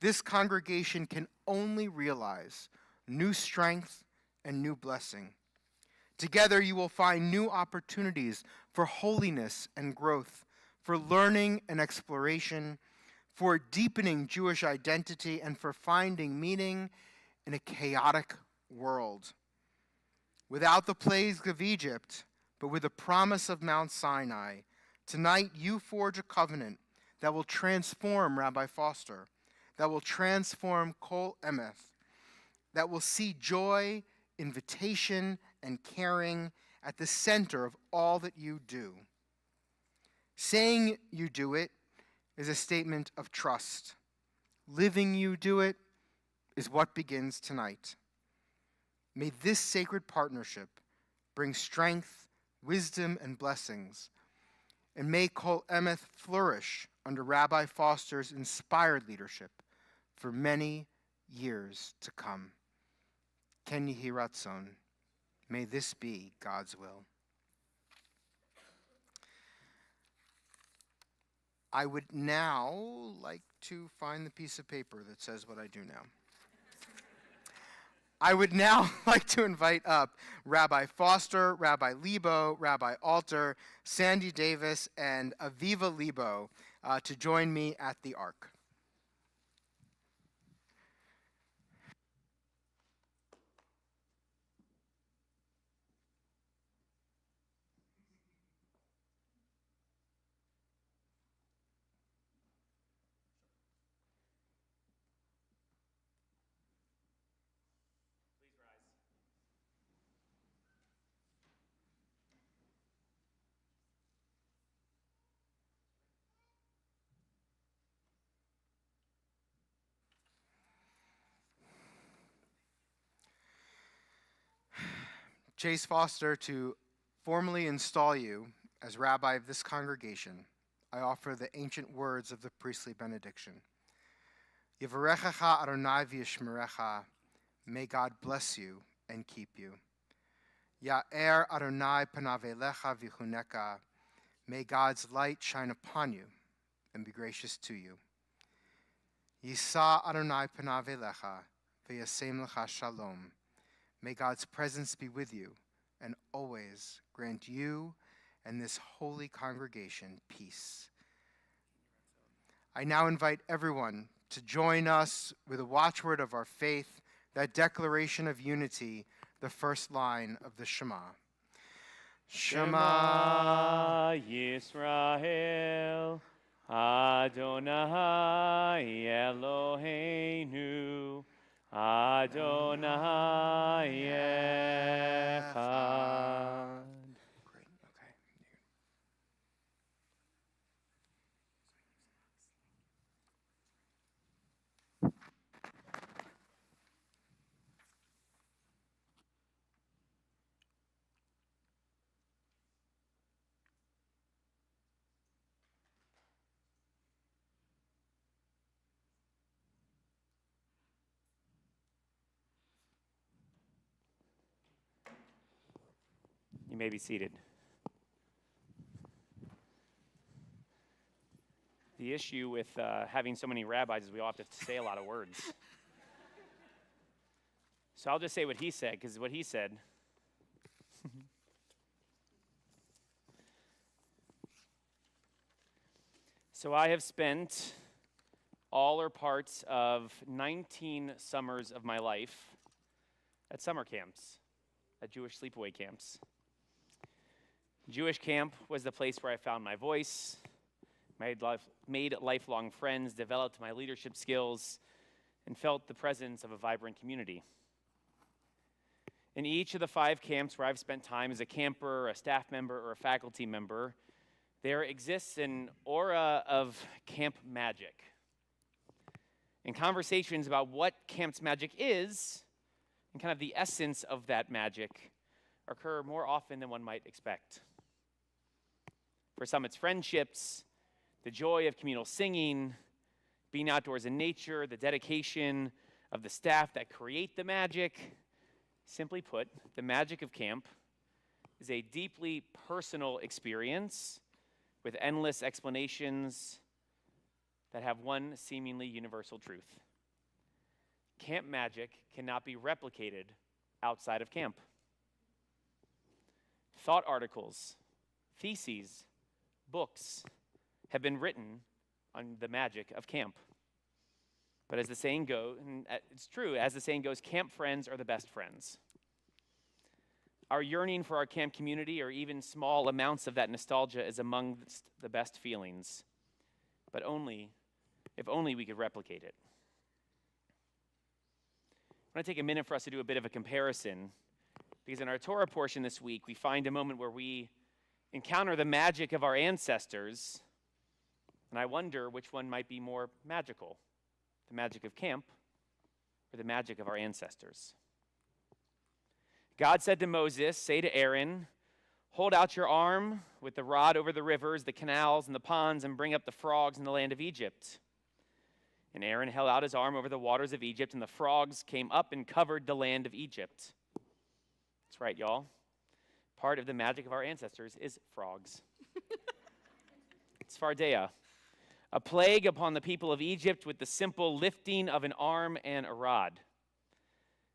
this congregation can only realize new strength and new blessing. Together, you will find new opportunities for holiness and growth, for learning and exploration, for deepening Jewish identity, and for finding meaning in a chaotic world. Without the plagues of Egypt, but with the promise of Mount Sinai, tonight you forge a covenant that will transform Rabbi Foster, that will transform Kol Emeth, that will see joy, invitation, and caring at the center of all that you do. Saying you do it is a statement of trust. Living you do it is what begins tonight. May this sacred partnership bring strength, wisdom, and blessings, and may Kol Emeth flourish under Rabbi Foster's inspired leadership for many years to come. Ken Yehi Ratzon. May this be God's will. I would now like to find the piece of paper that says what I do now. I would now like to invite up Rabbi Foster, Rabbi Lebo, Rabbi Alter, Sandy Davis, and Aviva Lebo to join me at the Ark. Chase Foster, to formally install you as rabbi of this congregation, I offer the ancient words of the priestly benediction. Yivarechecha Adonai v'yishmerecha. May God bless you and keep you. Ya'er Adonai panav elecha v'chuneka. May God's light shine upon you and be gracious to you. Yisa Adonai panav elecha v'yasem lecha shalom. May God's presence be with you and always grant you and this holy congregation peace. I now invite everyone to join us with a watchword of our faith, that declaration of unity, the first line of the Shema. Shema Yisrael, Adonai Eloheinu, Adonai Echad. Great, okay. You may be seated. The issue with having so many rabbis is we all have to say a lot of words. So I'll just say what he said, because what he said. So I have spent all or parts of 19 summers of my life at summer camps, at Jewish sleepaway camps. Jewish camp was the place where I found my voice, made lifelong friends, developed my leadership skills, and felt the presence of a vibrant community. In each of the 5 camps where I've spent time as a camper, a staff member, or a faculty member, there exists an aura of camp magic. And conversations about what camp's magic is, and kind of the essence of that magic, occur more often than one might expect. For some, it's friendships, the joy of communal singing, being outdoors in nature, the dedication of the staff that create the magic. Simply put, the magic of camp is a deeply personal experience with endless explanations that have one seemingly universal truth. Camp magic cannot be replicated outside of camp. Thought articles, theses, books have been written on the magic of camp. But as the saying goes, and it's true, as the saying goes, camp friends are the best friends. Our yearning for our camp community, or even small amounts of that nostalgia, is among the best feelings, but if only we could replicate it. I want to take a minute for us to do a bit of a comparison, because in our Torah portion this week, we find a moment where we encounter the magic of our ancestors, and I wonder which one might be more magical, the magic of camp or the magic of our ancestors. God said to Moses, say to Aaron, hold out your arm with the rod over the rivers, the canals, and the ponds, and bring up the frogs in the land of Egypt. And Aaron held out his arm over the waters of Egypt, and the frogs came up and covered the land of Egypt. That's right, y'all. Part of the magic of our ancestors is frogs. It's Fardeia, a plague upon the people of Egypt with the simple lifting of an arm and a rod.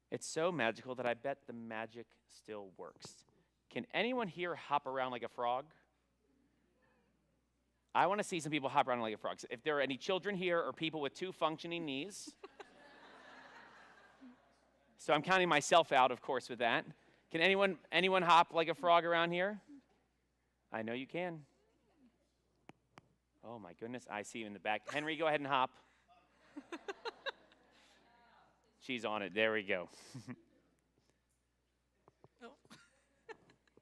It's so magical that I bet the magic still works. Can anyone here hop around like a frog? I want to see some people hop around like a frog. So if there are any children here or people with 2 functioning knees. So I'm counting myself out, of course, with that. Can anyone hop like a frog around here? I know you can. Oh my goodness, I see you in the back. Henry, go ahead and hop. She's on it. There we go. Oh.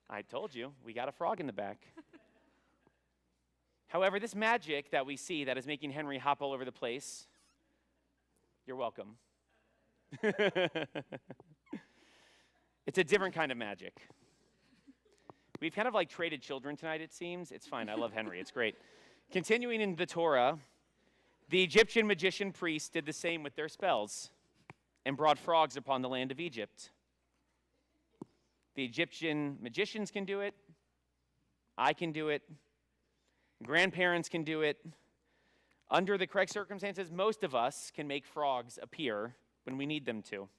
I told you, we got a frog in the back. However, this magic that we see that is making Henry hop all over the place, you're welcome. It's a different kind of magic. We've kind of like traded children tonight, it seems. It's fine. I love Henry. It's great. Continuing in the Torah, the Egyptian magician priests did the same with their spells and brought frogs upon the land of Egypt. The Egyptian magicians can do it. I can do it. Grandparents can do it. Under the correct circumstances, most of us can make frogs appear when we need them to.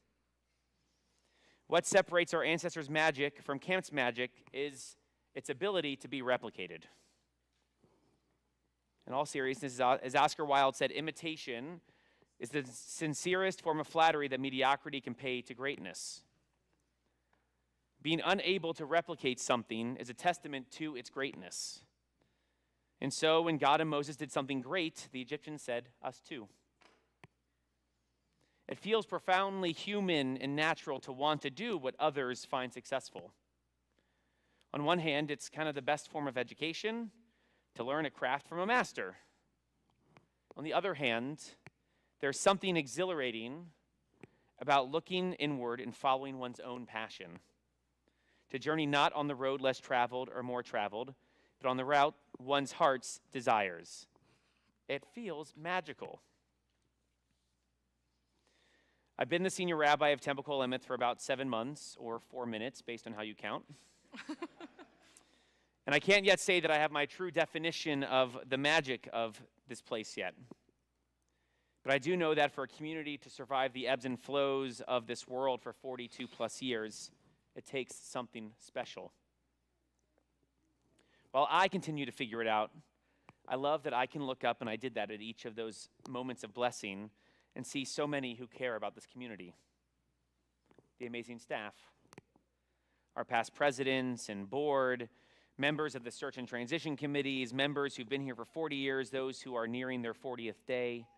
What separates our ancestors' magic from camp's magic is its ability to be replicated. In all seriousness, as Oscar Wilde said, imitation is the sincerest form of flattery that mediocrity can pay to greatness. Being unable to replicate something is a testament to its greatness. And so when God and Moses did something great, the Egyptians said, us too. It feels profoundly human and natural to want to do what others find successful. On one hand, it's kind of the best form of education, to learn a craft from a master. On the other hand, there's something exhilarating about looking inward and following one's own passion. To journey not on the road less traveled or more traveled, but on the route one's heart's desires. It feels magical. I've been the senior rabbi of Temple Kol Emeth for about 7 months, or 4 minutes, based on how you count. And I can't yet say that I have my true definition of the magic of this place yet. But I do know that for a community to survive the ebbs and flows of this world for 42 plus years, it takes something special. While I continue to figure it out, I love that I can look up, and I did that at each of those moments of blessing, and see so many who care about this community. The amazing staff, our past presidents and board, members of the search and transition committees, members who've been here for 40 years, those who are nearing their 40th day,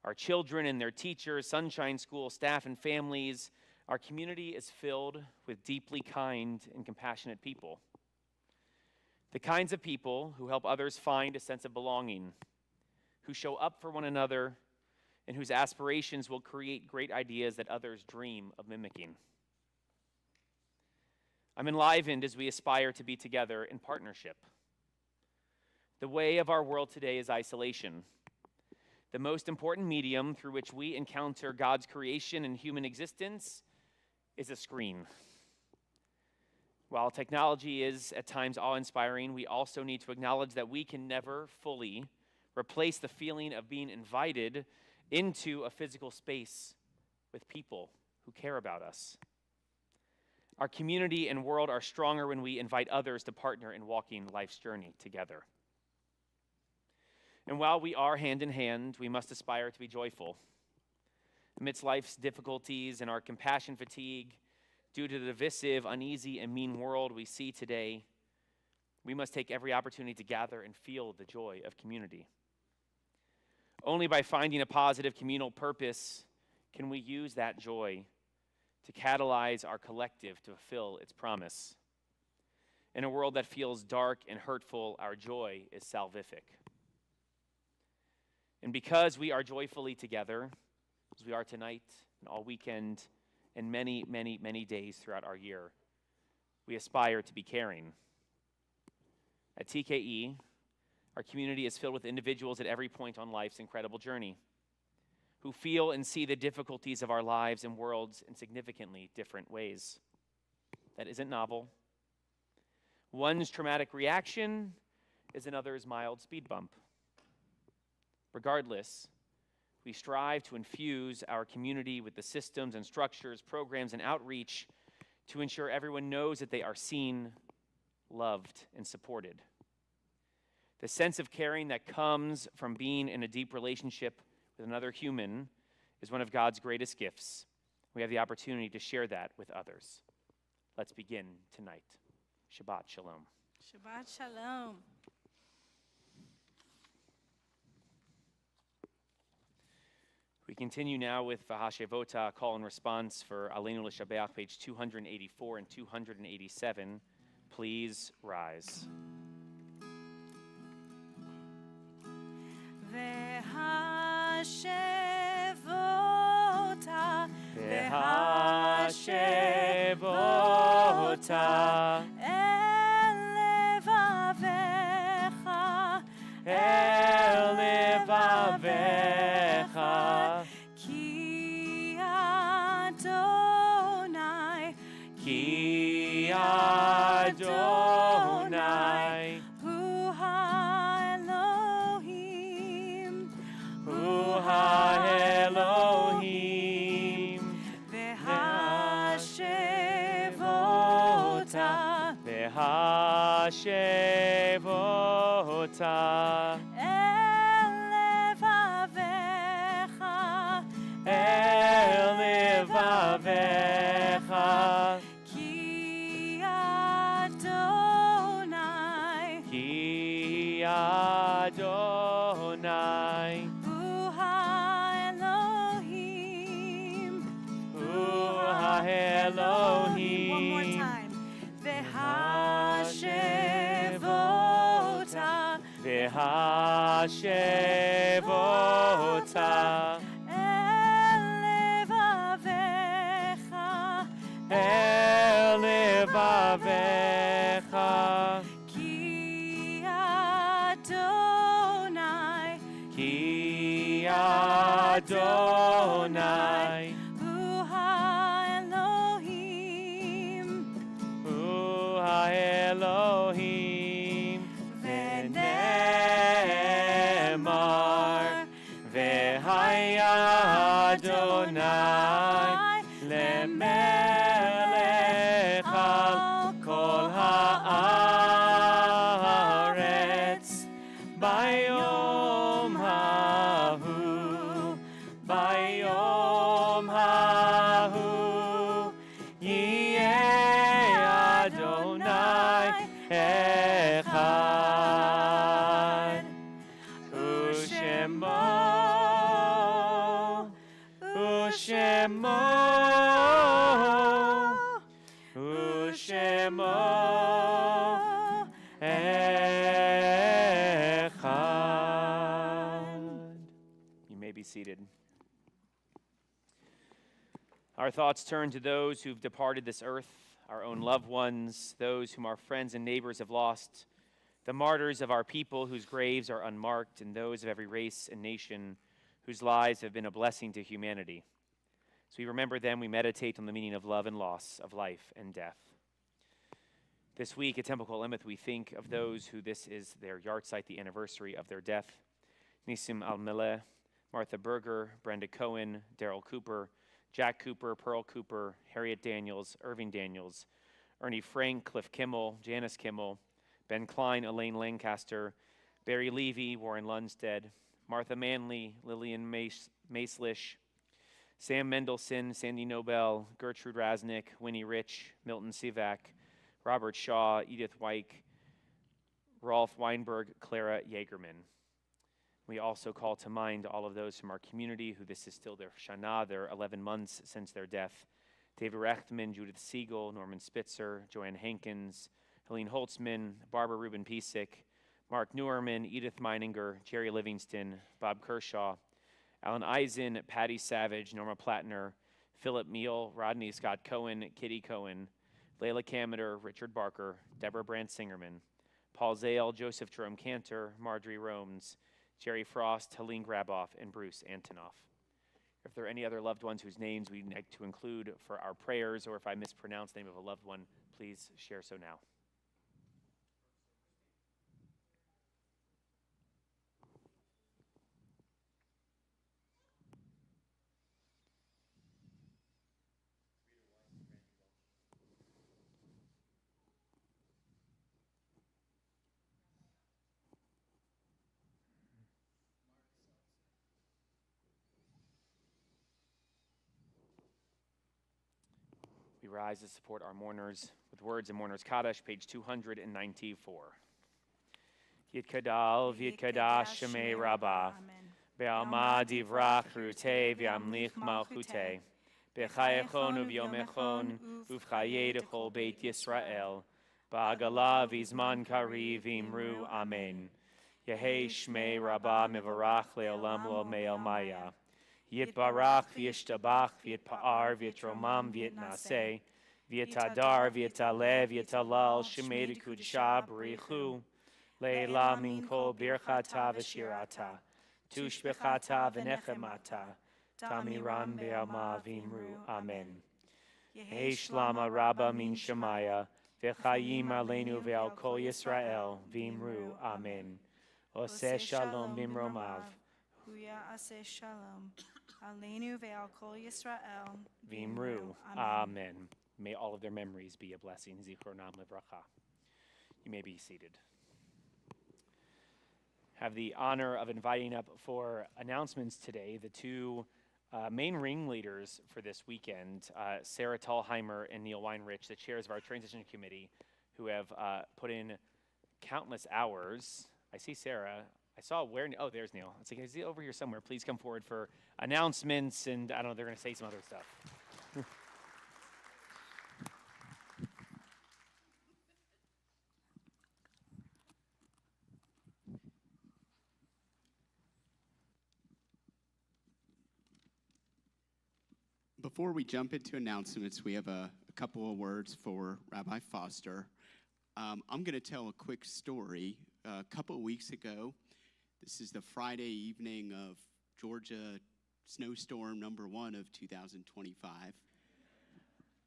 our children and their teachers, Sunshine School staff and families. Our community is filled with deeply kind and compassionate people. The kinds of people who help others find a sense of belonging, who show up for one another, and whose aspirations will create great ideas that others dream of mimicking. I'm enlivened as we aspire to be together in partnership. The way of our world today is isolation. The most important medium through which we encounter God's creation and human existence is a screen. While technology is at times awe-inspiring, we also need to acknowledge that we can never fully replace the feeling of being invited into a physical space with people who care about us. Our community and world are stronger when we invite others to partner in walking life's journey together. And while we are hand in hand, we must aspire to be joyful. Amidst life's difficulties and our compassion fatigue, due to the divisive, uneasy, and mean world we see today, we must take every opportunity to gather and feel the joy of community. Only by finding a positive communal purpose can we use that joy to catalyze our collective to fulfill its promise. In a world that feels dark and hurtful, our joy is salvific. And because we are joyfully together, as we are tonight and all weekend and many, many, many days throughout our year, we aspire to be caring. At TKE, our community is filled with individuals at every point on life's incredible journey who feel and see the difficulties of our lives and worlds in significantly different ways. That isn't novel. One's traumatic reaction is another's mild speed bump. Regardless, we strive to infuse our community with the systems and structures, programs, and outreach to ensure everyone knows that they are seen, loved, and supported. The sense of caring that comes from being in a deep relationship with another human is one of God's greatest gifts. We have the opportunity to share that with others. Let's begin tonight. Shabbat Shalom. Shabbat Shalom. We continue now with V'hashevota, call and response for Aleinu L'Shabeach, page 284 and 287. Please rise. V'hashevota, v'hashevota. Vehashevota El levavecha Ki Adonai Ki Adonai Hu Ha-Elohim Hu Ha-Elohim Vehashevota Vehashevota El levavecha Ki Adonai Ki Adonai Hu Ha-Elohim Hu Ha-Elohim One more time. Vehashevota Vehashevota El levavecha Ki Adonai Ki Adonai Hu Ha-Elohim Hu Ha-Elohim V'nemar V'haya Adonai Lemelech al kol haaretz Bayom hahu Bayom hahu Yeh Adonai echad Ushemo Ushemo Ushemo echad. You may be seated. Our thoughts turn to those who've departed this earth, our own loved ones, those whom our friends and neighbors have lost, the martyrs of our people whose graves are unmarked, and those of every race and nation whose lives have been a blessing to humanity. As we remember them, we meditate on the meaning of love and loss, of life and death. This week at Temple Kol Emeth, we think of those who this is their yahrzeit, the anniversary of their death. Nisim Al-Meleh, Martha Berger, Brenda Cohen, Daryl Cooper, Jack Cooper, Pearl Cooper, Harriet Daniels, Irving Daniels, Ernie Frank, Cliff Kimmel, Janice Kimmel, Ben Klein, Elaine Lancaster, Barry Levy, Warren Lundstead, Martha Manley, Lillian Maislish, Sam Mendelson, Sandy Nobel, Gertrude Rasnick, Winnie Rich, Milton Sivak, Robert Shaw, Edith Wyke, Rolf Weinberg, Clara Yeagerman. We also call to mind all of those from our community who this is still their Shana, their 11 months since their death. David Rechtman, Judith Siegel, Norman Spitzer, Joanne Hankins, Helene Holtzman, Barbara Rubin Piesik, Mark Newerman, Edith Meininger, Jerry Livingston, Bob Kershaw, Alan Eisen, Patty Savage, Norma Plattner, Philip Meal, Rodney Scott Cohen, Kitty Cohen, Layla Kammeter, Richard Barker, Deborah Brandt Singerman, Paul Zale, Joseph Jerome Cantor, Marjorie Romes, Jerry Frost, Helene Graboff, and Bruce Antonoff. If there are any other loved ones whose names we'd like to include for our prayers, or if I mispronounce the name of a loved one, please share so now. We rise to support our mourners with words in Mourner's Kaddish, page 294. Yitkadal v'yitkadash shemei Rabbah, be'alma divrach rutei v'amlich malchutei, b'chayechon u'vyomechon u'v'chayei d'chol beit Yisrael, ba'agala v'izman kari v'imru amen. Yehei shmei Rabbah mivarach le'olam lo me'el maya. Yitbarach v'yishtabach v'yitpa'ar v'yitromam v'yitnaseh v'yitadar v'yitaleh v'yitalal shemei kudshah b'richu le'ela min kol birchata v'shirata tushbechata v'nechemata tamiran be'alma v'imru. Amen. Yehi shlama rabba min shemaya v'chayim aleinu ve'al kol Yisrael v'imru. Amen. Oseh shalom bimromav Huya aseh shalom. Aleinu ve'al kol Yisrael. v'imru. Amen. May all of their memories be a blessing. Zichronam livracha. You may be seated. Have the honor of inviting up for announcements today the two main ringleaders for this weekend, Sarah Tallheimer and Neil Weinrich, the chairs of our transition committee, who have put in countless hours. I see Sarah. I saw where, oh, there's Neil. It's like, is he over here somewhere? Please come forward for announcements, and I don't know, they're going to say some other stuff. Before we jump into announcements, we have a couple of words for Rabbi Foster. I'm going to tell a quick story. A couple of weeks ago, this is the Friday evening of Georgia snowstorm number 1 of 2025.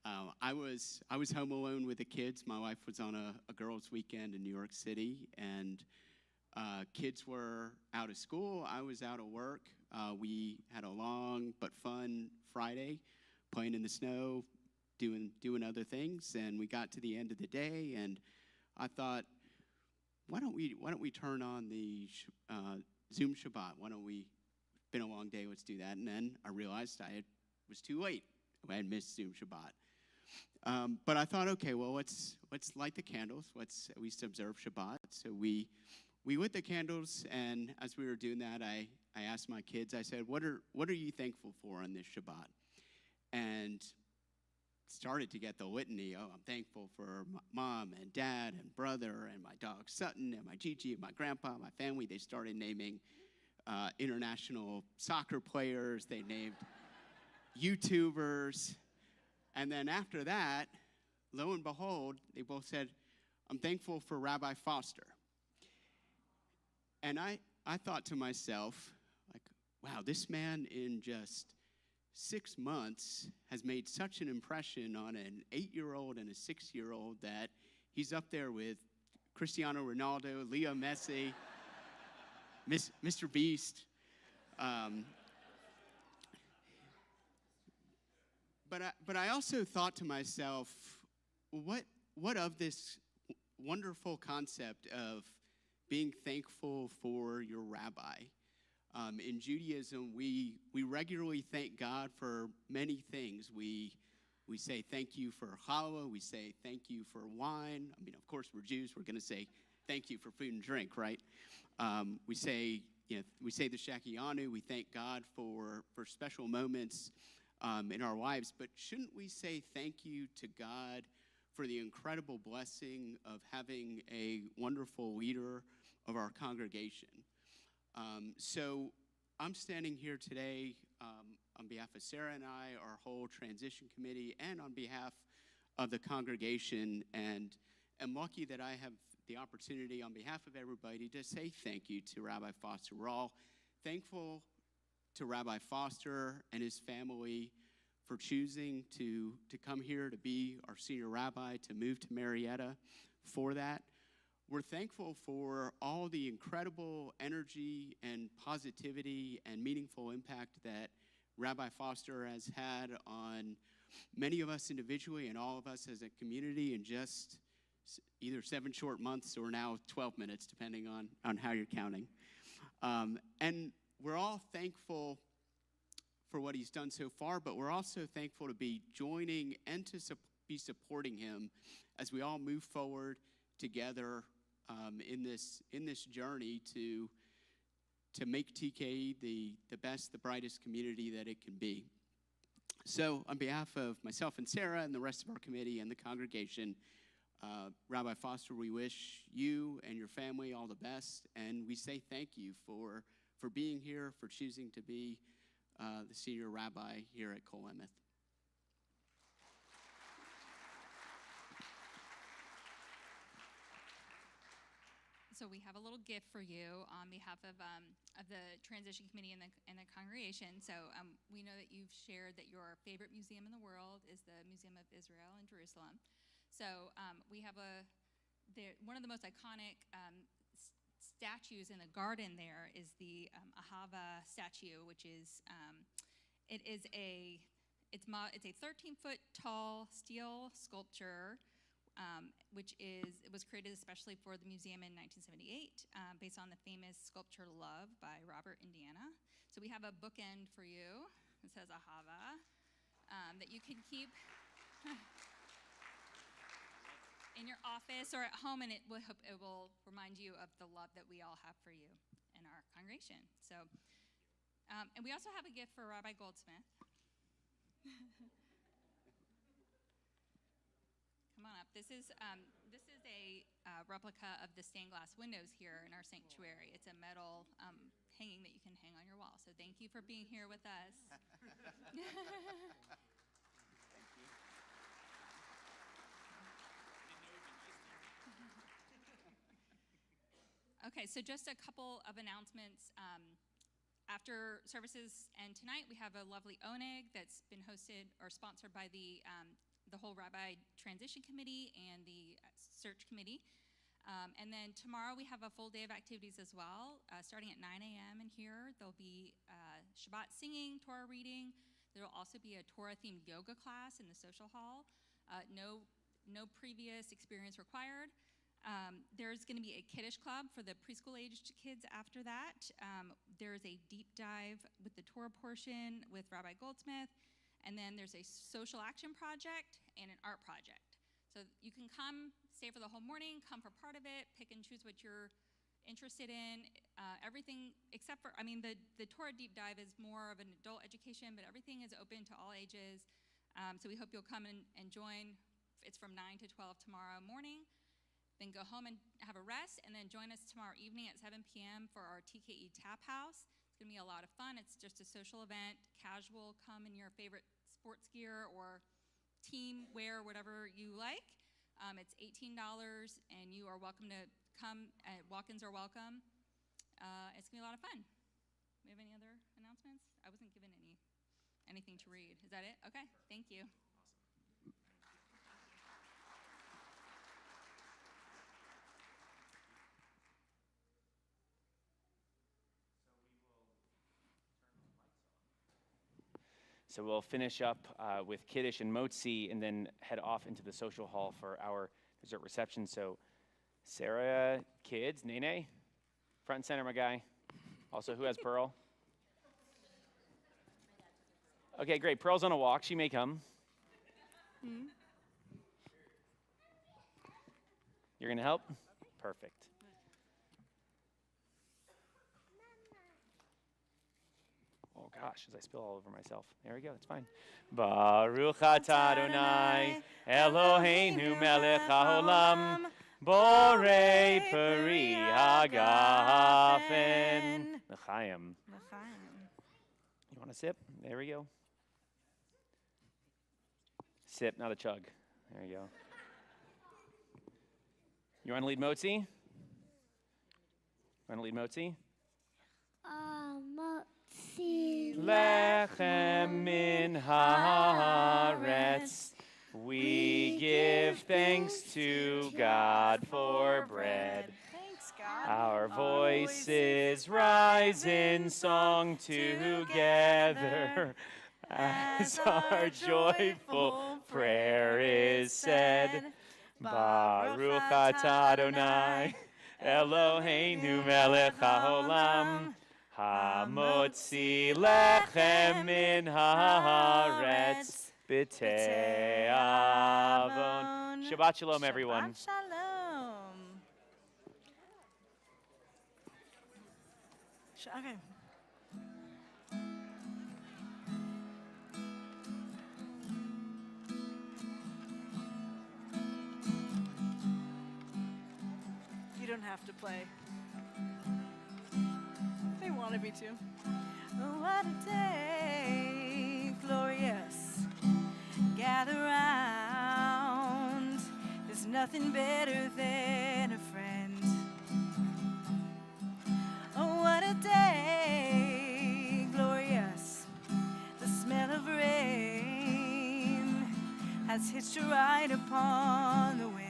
I was home alone with the kids. My wife was on a girls' weekend in New York City, and kids were out of school. I was out of work. We had a long but fun Friday, playing in the snow, doing other things, and we got to the end of the day, and I thought, why don't we turn on the Zoom Shabbat? Why don't we? It's been a long day. Let's do that. And then I realized was too late. I had missed Zoom Shabbat. But I thought, okay, well, let's light the candles. Let's at least observe Shabbat. So we lit the candles, and as we were doing that, I asked my kids. I said, "What are you thankful for on this Shabbat?" And started to get the litany. Oh, I'm thankful for my mom and dad and brother and my dog Sutton and my Gigi and my grandpa, my family. They started naming international soccer players. They named YouTubers. And then after that, lo and behold, they both said, I'm thankful for Rabbi Foster. And I thought to myself, like, wow, this man in just 6 months has made such an impression on an 8-year-old and a 6-year-old that he's up there with Cristiano Ronaldo, Leo Messi, Mr. Beast. But I also thought to myself, what of this wonderful concept of being thankful for your rabbi? In Judaism, we regularly thank God for many things. We say thank you for challah. We say thank you for wine. I mean, of course, we're Jews. We're going to say thank you for food and drink, right? We say the Shekianu. We thank God for special moments in our lives. But shouldn't we say thank you to God for the incredible blessing of having a wonderful leader of our congregation? So I'm standing here today on behalf of Sarah and I, our whole transition committee, and on behalf of the congregation, and am lucky that I have the opportunity on behalf of everybody to say thank you to Rabbi Foster. We're all thankful to Rabbi Foster and his family for choosing to come here to be our senior rabbi, to move to Marietta for that. We're thankful for all the incredible energy and positivity and meaningful impact that Rabbi Foster has had on many of us individually and all of us as a community in just either 7 short months or now 12 minutes, depending on how you're counting. And we're all thankful for what he's done so far, but we're also thankful to be joining and to be supporting him as we all move forward together in this journey to make TKE the best, the brightest community that it can be. So on behalf of myself and Sarah and the rest of our committee and the congregation, Rabbi Foster, we wish you and your family all the best, and we say thank you for being here, for choosing to be the senior rabbi here at Kol Emeth. So we have a little gift for you on behalf of the transition committee and the congregation. So we know that you've shared that your favorite museum in the world is the Museum of Israel in Jerusalem. So we have one of the most iconic statues in the garden there is the Ahava statue, which is it's a 13-foot tall steel sculpture. It was created especially for the museum in 1978, based on the famous sculpture Love by Robert Indiana. So we have a bookend for you that says Ahava that you can keep in your office or at home, and it will remind you of the love that we all have for you in our congregation. So, and we also have a gift for Rabbi Goldsmith. Come on up. This is a replica of the stained glass windows here in our sanctuary. It's a metal hanging that you can hang on your wall. So thank you for being here with us. Okay, so just a couple of announcements. After services and tonight, we have a lovely oneg that's been hosted or sponsored by the whole Rabbi Transition Committee and the Search Committee. And then tomorrow we have a full day of activities as well, starting at 9 a.m. in here. There'll be Shabbat singing, Torah reading. There will also be a Torah-themed yoga class in the social hall. No previous experience required. There's going to be a kiddish club for the preschool-aged kids after that. There's a deep dive with the Torah portion with Rabbi Goldsmith. And then there's a social action project and an art project. So you can come, stay for the whole morning, come for part of it, pick and choose what you're interested in. Everything except for, the Torah deep dive is more of an adult education, but everything is open to all ages. So we hope you'll come and join. It's from 9 to 12 tomorrow morning. Then go home and have a rest, and then join us tomorrow evening at 7 p.m. for our TKE Tap House. It's going to be a lot of fun. It's just a social event, casual, come in your favorite sports gear or team wear, whatever you like. It's $18, and you are welcome to come. Walk-ins are welcome. It's going to be a lot of fun. We have any other announcements? I wasn't given anything to read. Is that it? Okay, thank you. So we'll finish up with Kiddush and Motzi and then head off into the social hall for our dessert reception. So Sarah, kids, Nene, front and center, my guy. Also, who has Pearl? Okay, great. Pearl's on a walk. She may come. You're going to help? Perfect. Oh gosh, as I spill all over myself. There we go, it's fine. Baruch atah Adonai, Eloheinu melech haolam, borei peri hagafen. L'chaim. You want a sip? There we go. Sip, not a chug. There you go. You want to lead Motzi? You want to lead Motzi? Lechem min haaretz, we give thanks to God for bread. Thanks, God. Our voices rise in song together as our joyful prayer is said. Baruch atah Adonai, Eloheinu melech haolam, hamotzi lechem min haaretz b'tei avon. Shabbat shalom, everyone. Shabbat shalom. Okay. You don't have to play. They wanted me to. Oh, what a day, glorious. Gather round. There's nothing better than a friend. Oh, what a day, glorious. The smell of rain has hitched a ride upon the wind.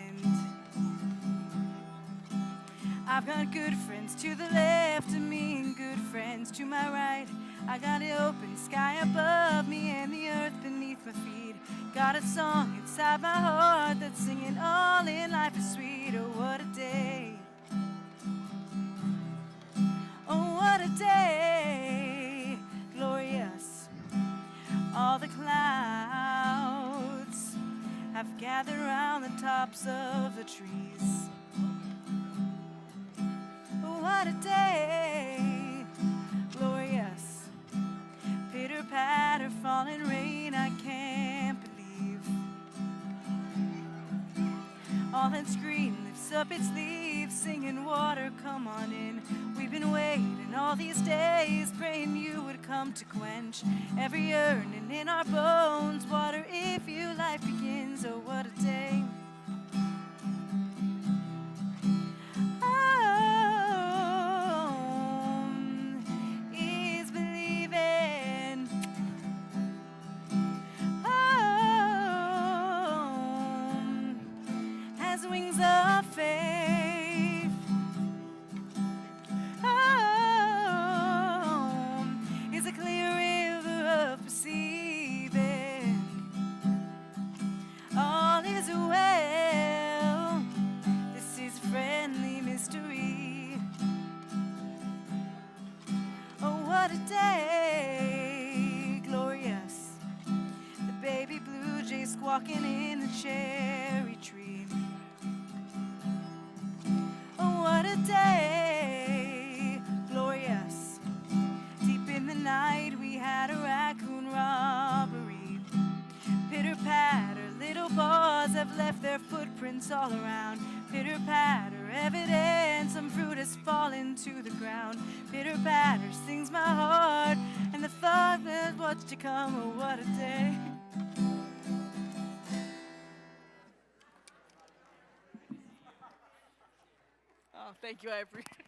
I've got good friends to the left of me and good friends to my right. I got the open sky above me and the earth beneath my feet. Got a song inside my heart that's singing all in life is sweet. Oh, what a day. Oh, what a day, glorious. All the clouds have gathered around the tops of the trees. Oh, what a day, glorious. Pitter patter, falling rain, I can't believe. All that's green lifts up its leaves, singing water, come on in. We've been waiting all these days, praying you would come to quench every yearning in our bones. Water, if you life begins, oh, what a day. Is believing. Has wings of faith. Is a clear river of perceiving. All is well. This is friendly mystery. Oh, what a day, glorious. The baby blue jay squawking in the cherry tree. Oh, what a day, glorious. Deep in the night we had a raccoon robbery. Pitter patter, little paws have left their footprints all around. Pitter patter, evidence some fruit has fallen to the ground. Pitter patter sings my heart, and the thought that what's to come. Oh, what a day. Oh, thank you, I appreciate it.